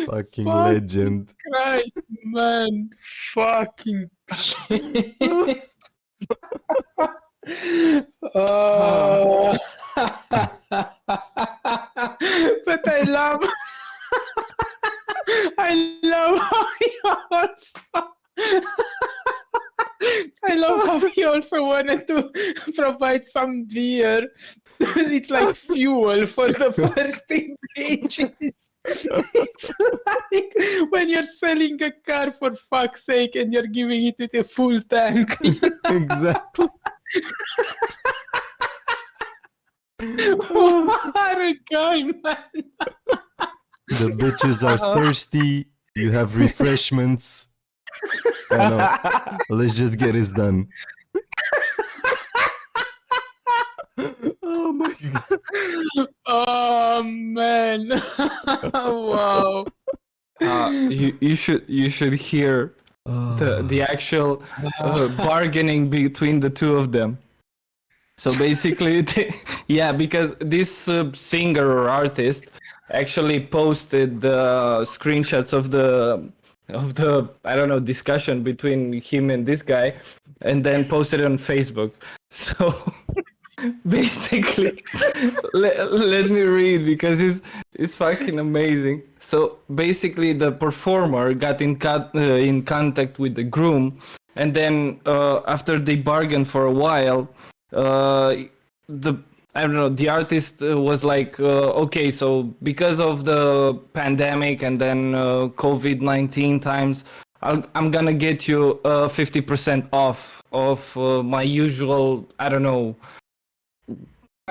S2: Fucking legend.
S3: Christ, man. Fucking shit. Oh. But I love how he also he also wanted to provide some beer. It's like fuel for the first images. It's like when you're selling a car, for fuck's sake, and you're giving it with a full tank.
S2: Exactly.
S3: What a guy, man.
S2: The bitches are thirsty. You have refreshments. I know. Let's just get this done. Oh my god.
S3: Oh man. Wow.
S1: You should hear the actual bargaining between the two of them. So basically, because this singer or artist actually posted the screenshots of the I don't know, discussion between him and this guy, and then posted it on Facebook. So basically, let me read because it's fucking amazing. So basically, the performer got in contact with the groom, and then after they bargained for a while, the artist was like, okay, so because of the pandemic and then COVID-19 times, I'm gonna get you 50% off of my usual, I don't know.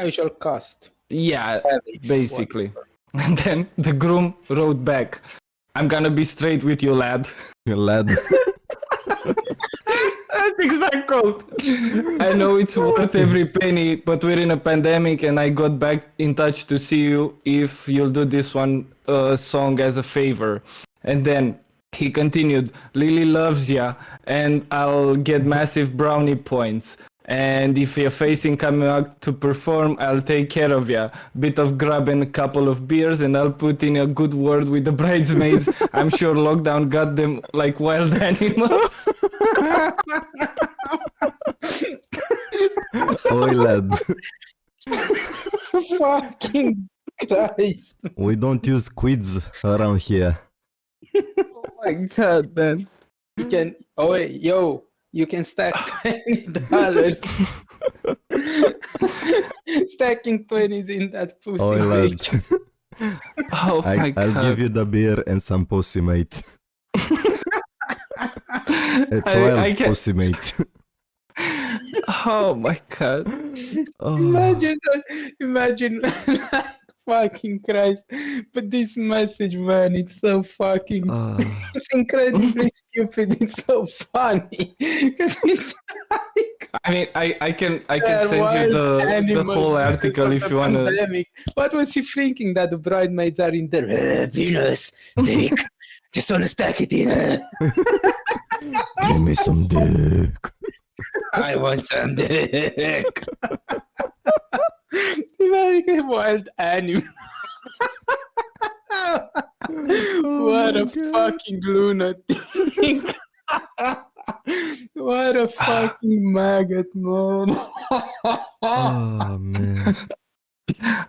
S3: Usual cost.
S1: Yeah, basically. And then the groom wrote back, I'm gonna be straight with you, lad.
S2: Lad.
S1: That's exact quote. I know it's worth every penny, but we're in a pandemic and I got back in touch to see you if you'll do this one song as a favor. And then he continued, Lily loves ya and I'll get massive brownie points. And if you're facing coming out to perform, I'll take care of ya. Bit of grub and a couple of beers and I'll put in a good word with the bridesmaids. I'm sure lockdown got them like wild animals.
S2: Oi, lad.
S3: Fucking Christ.
S2: We don't use quids around here.
S1: Oh my god, man.
S3: You can, you can stack $20. Stacking 20s in that pussy.
S2: Oi, lad.
S3: bitch.
S1: Oh my god.
S2: I'll give you the beer and some pussy, mate. It's wild pussy, mate.
S1: Oh my god.
S2: Oh.
S3: Imagine, like, fucking Christ. But this message, man, it's so fucking, it's incredibly stupid. It's so funny. Because it's like,
S1: I mean, I can
S3: they're
S1: send you
S3: wild
S1: the
S3: animals
S1: whole
S3: because
S1: article
S3: of
S1: if
S3: the
S1: you wanna.
S3: pandemic. What was he thinking, that the bridesmaids are in the Venus? Dick. Just want to stack it in.
S2: Give me some dick.
S3: I want some dick. Imagine like a wild animal. What a fucking lunatic. What a fucking maggot, man.
S2: Oh man.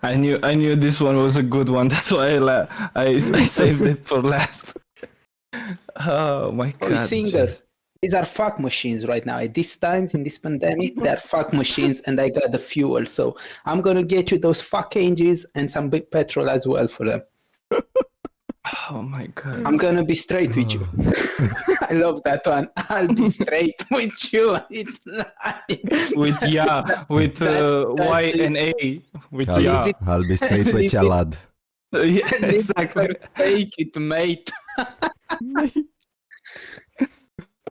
S1: I knew this one was a good one. That's why I saved it for last. Oh my
S3: Oh,
S1: god.
S3: singer. These are fuck machines right now. At these times in this pandemic, they're fuck machines, and I got the fuel. So I'm gonna get you those fuck angels and some big petrol as well for them.
S1: Oh my god.
S3: I'm gonna be straight with you. I love that one. I'll be straight with you. It's like
S1: With with
S3: That's
S1: Y
S3: it.
S1: and A. With
S2: I'll,
S1: yeah.
S2: I'll be straight with
S3: Leave
S2: you,
S3: it.
S2: lad.
S1: Yeah, exactly.
S3: Take it, mate.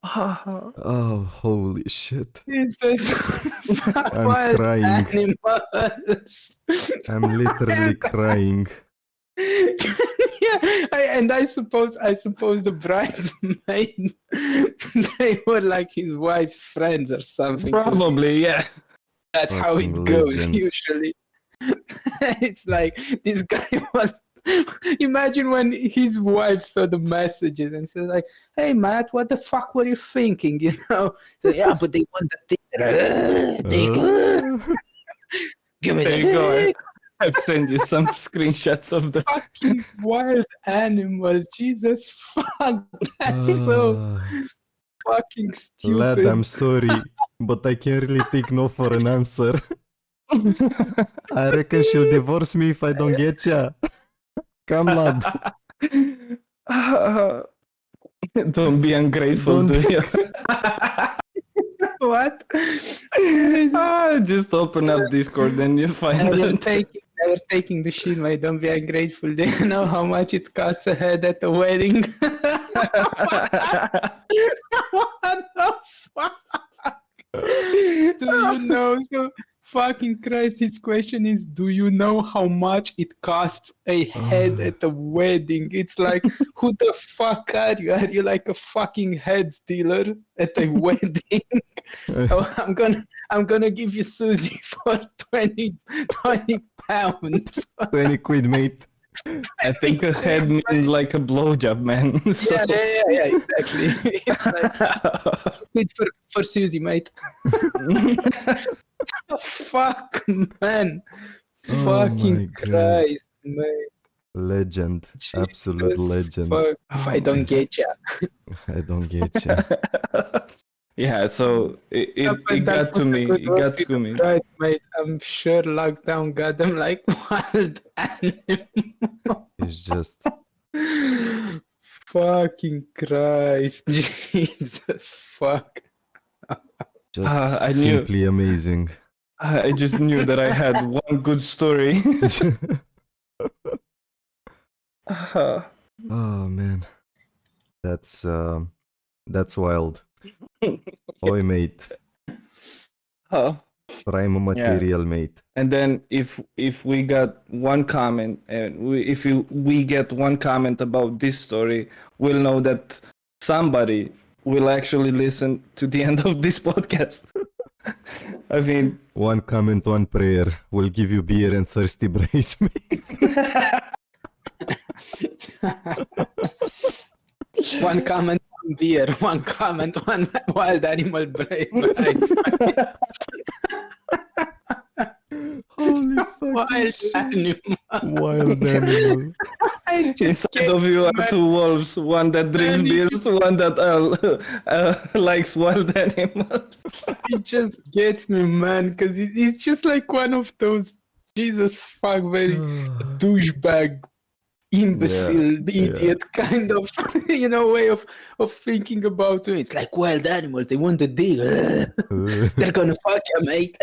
S2: Oh, holy shit.
S3: Jesus.
S2: I'm
S3: Wild
S2: crying.
S3: animals.
S2: I'm literally crying.
S3: Yeah, I suppose the bridesmaid, they were like his wife's friends or something.
S1: Probably, yeah.
S3: That's how it
S2: Fucking
S3: goes
S2: legend.
S3: usually. It's like this guy was. Imagine when his wife saw the messages and she was like, "Hey Matt, what the fuck were you thinking?" You know? So, yeah, but they want the dick. Give me
S1: There
S3: the
S1: you go.
S3: dick.
S1: I've sent you some screenshots of the.
S3: Fucking wild animals. Jesus fuck. That's so
S2: Ah,
S3: fucking stupid.
S2: lad, I'm sorry, but I can't really take no for an answer. I reckon she'll divorce me if I don't get ya. Come, lad.
S1: Don't be ungrateful,
S2: Don't-
S1: do you?
S3: What?
S1: Just open up Discord and you find
S3: Never
S1: it.
S3: taking the shit, mate. Don't be ungrateful. Do you know how much it costs a head at a wedding? What the fuck? Do you know? So, fucking Christ, his question is, do you know how much it costs a head at a wedding? It's like, who the fuck are you? Are you like a fucking head dealer at a wedding? Oh, I'm gonna give you Susie for 20 pounds.
S2: 20 quid, mate.
S1: I think a head means like a blowjob, man. So...
S3: Yeah, exactly. It's like, quid for Susie, mate. Fuck, man.
S2: Oh my
S3: Fucking
S2: God.
S3: Christ, man.
S2: Legend. Absolute
S3: Jesus
S2: legend.
S3: fuck. If I don't get ya.
S2: I don't get you.
S1: Yeah, so it
S3: But
S1: got to me. It got to me.
S3: Right, mate. I'm sure lockdown got them like wild animals.
S2: It's just
S3: Fucking Christ. Jesus fuck.
S1: I knew-
S2: simply amazing.
S1: I just knew that I had one good story.
S2: Oh man, that's wild. Oi, mate.
S1: Oh.
S2: Prime material, mate.
S1: And then if we got one comment and we get one comment about this story, we'll know that somebody will actually listen to the end of this podcast. I mean,
S2: One comment, one prayer. We'll give you beer and thirsty bridesmaids.
S3: One comment, one beer. One comment, one wild animal brave.
S2: Holy fucking
S3: Wild
S2: shit.
S3: animal.
S2: Wild animal.
S3: I just
S1: inside of you are two wolves, one that drinks beers, one that likes wild animals.
S3: It just gets me, man, because it's just like one of those Jesus fuck very douchebag, imbecile, idiot kind of way of thinking about it. It's like wild animals. They want the deal. They're gonna fuck you, mate.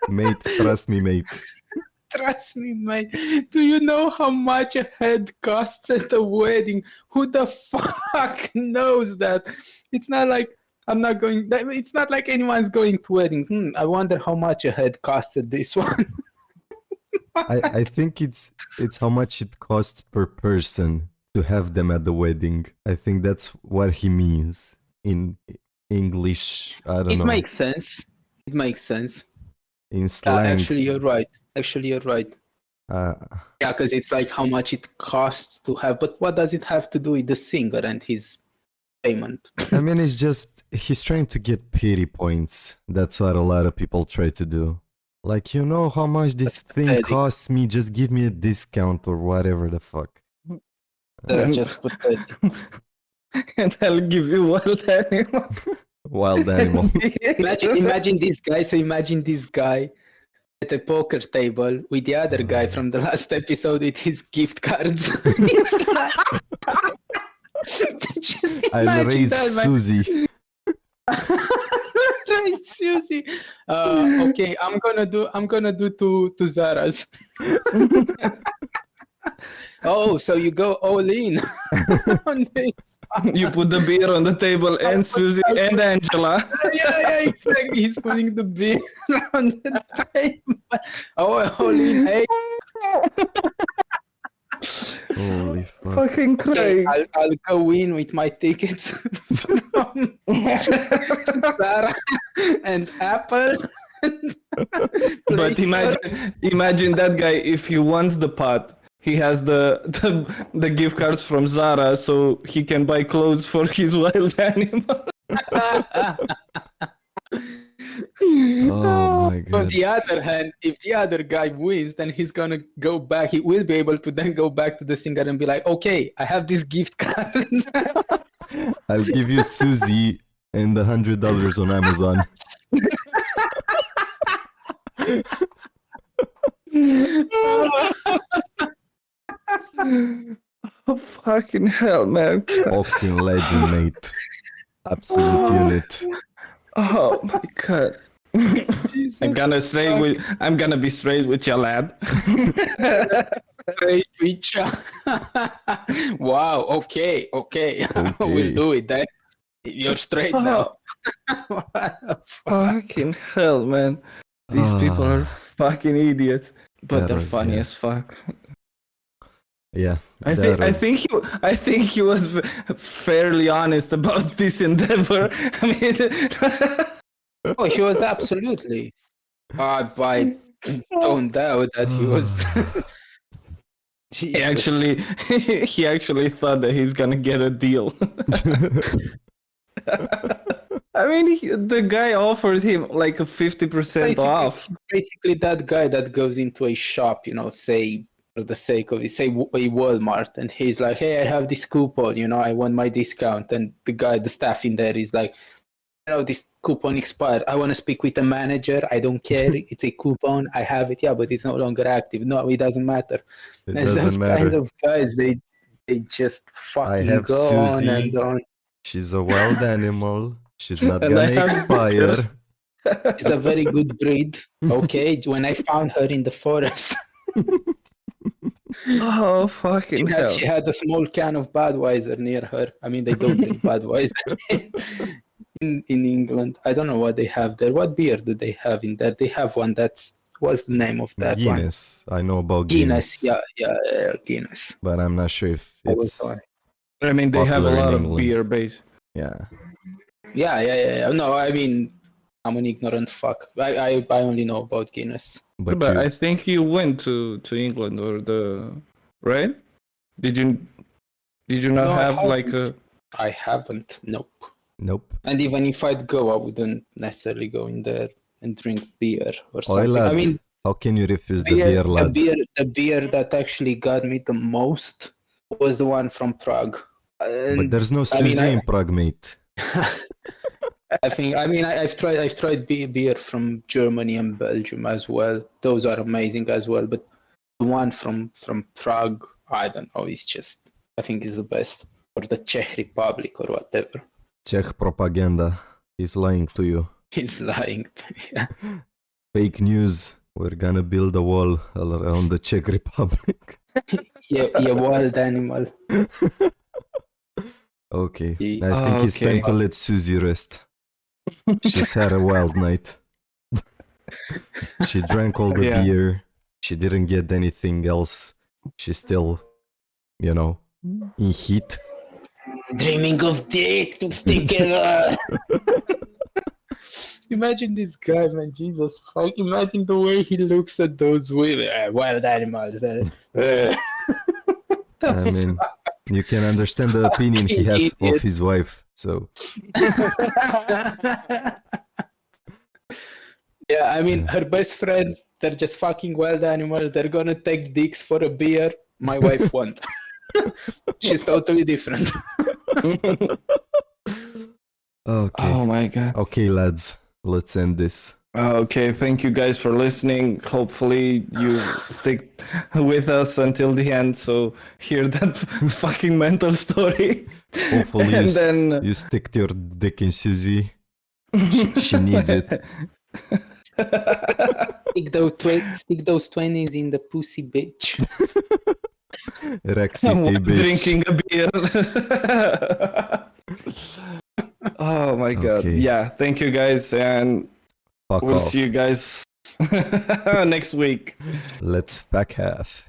S2: Mate, trust me, mate.
S3: Trust me, mate. Do you know how much a head costs at a wedding? Who the fuck knows that? It's not like it's not like anyone's going to weddings. I wonder how much a head costs at this one.
S2: I think it's how much it costs per person to have them at the wedding. I think that's what he means in English. I don't know.
S3: It makes sense. It makes sense.
S2: in slang.
S3: Actually, you're right.
S2: Uh,
S3: Yeah, because it's like how much it costs to have. But what does it have to do with the singer and his payment?
S2: I mean, it's just he's trying to get pity points. That's what a lot of people try to do. Like, you know how much this thing
S3: pathetic.
S2: costs me? Just give me a discount or whatever the fuck.
S3: That's just pathetic.
S1: And I'll give you wild animal.
S2: Wild animal.
S3: Imagine this guy. So imagine this guy at a poker table with the other guy from the last episode with his gift cards. It's like, just
S2: I'll
S3: imagine
S2: raise
S3: that, man.
S2: Susie.
S3: Right, Susie. Okay, I'm gonna do to Zara's. Oh, so you go all in on this.
S1: You put the beer on the table and Susie and Angela.
S3: Yeah, exactly. He's putting the beer on the table. Oh, all in. Hey,
S2: Holy fuck.
S1: Fucking
S3: okay,
S1: Craig.
S3: I'll go in with my tickets from Zara and Apple.
S1: But imagine that guy, if he wants the pot, he has the gift cards from Zara, so he can buy clothes for his wild animal.
S2: Oh my
S3: On
S2: god.
S3: the other hand, if the other guy wins, then he's gonna go back. He will be able to then go back to the singer and be like, "Okay, I have this gift card."
S2: I'll give you Susie and $100 on Amazon.
S1: Oh, fucking hell, man.
S2: Fucking legend, mate. Absolute unit.
S1: Oh my god. I'm gonna be straight with you, lad.
S3: Straight with ya. Wow. Okay. We'll do it then. You're straight now. What the fuck?
S1: Fucking hell, man. These people are fucking idiots, but they're
S2: Terrors,
S1: funny
S2: yeah.
S1: as fuck.
S2: Yeah.
S1: I think he was fairly honest about this endeavor. I mean,
S3: Oh, he was absolutely. I don't doubt that he was.
S1: he actually thought that he's gonna get a deal. I mean, the guy offered him like a 50% off.
S3: Basically, that guy that goes into a shop, say for the sake of it, say a Walmart, and he's like, "Hey, I have this coupon, I want my discount," and the staff in there is like, "This coupon expired. I want to speak with the manager. I don't care. It's a coupon. I have it. Yeah, but it's no longer active. No, it doesn't matter."
S2: It
S3: There's those
S2: doesn't matter.
S3: kinds of guys. They just fucking
S2: have
S3: go on
S2: Susie.
S3: and on.
S2: She's a wild animal. She's not
S1: And
S2: gonna
S1: I have-
S2: expire.
S3: It's a very good breed. Okay, when I found her in the forest,
S1: Oh, fucking hell.
S3: she had a small can of Budweiser near her. I mean, they don't drink Budweiser in England. I don't know what they have there. What beer do they have in there? They have one what's the name of that one?
S2: Guinness. I know about
S3: Guinness.
S2: Guinness.
S3: Yeah, Guinness.
S2: But I'm not sure if
S3: That was
S2: it's.
S3: one.
S1: I mean, they have a
S2: popular in
S1: lot of
S2: England.
S1: beer base.
S2: Yeah.
S3: Yeah. No, I mean, I'm an ignorant fuck. I only know about Guinness.
S2: But,
S1: But
S2: you,
S1: I think you went to England right? Did you not
S3: No, I
S1: have like
S3: haven't.
S1: a
S3: I haven't. Nope.
S2: nope.
S3: And even if I'd go, I wouldn't necessarily go in there and drink beer or
S2: Oi,
S3: something.
S2: lad.
S3: I mean,
S2: How can you refuse the beer, lad?
S3: the beer that actually got me the most was the one from Prague.
S2: But there's no
S3: I mean,
S2: Susie in Prague, mate.
S3: I've tried beer from Germany and Belgium as well. Those are amazing as well. But the one from Prague, I don't know. I think is the best. Or the Czech Republic or whatever.
S2: Czech propaganda is lying to you.
S3: He's lying. Yeah.
S2: Fake news. We're gonna build a wall all around the Czech Republic.
S3: You wild animal.
S2: Okay.
S3: Ye-
S2: I think it's
S1: Okay.
S2: time to let Susie rest. She's had a wild night. She drank all the
S1: Yeah.
S2: beer. She didn't get anything else. She's still, in heat.
S3: Dreaming of dick together. Imagine this guy, man. Jesus fuck. Imagine the way he looks at those wild animals.
S2: I mean, you can understand the opinion he has of his wife. So
S3: yeah, I mean, her best friends, they're just fucking wild animals. They're gonna take dicks for a beer. My wife won't. She's totally different.
S2: okay,
S1: Oh my god.
S2: okay, lads, let's end this.
S1: Okay, thank you guys for listening. Hopefully you stick with us until the end, so hear that fucking mental story.
S2: Hopefully,
S1: And then
S2: you stick your dick in Susie. She needs it.
S3: Stick those 20s in the pussy, bitch.
S2: Rack City, bitch.
S1: Drinking a beer. Oh my god.
S2: Okay.
S1: Yeah, thank you guys, and
S2: Fuck
S1: we'll
S2: off.
S1: see you guys next week.
S2: Let's back half.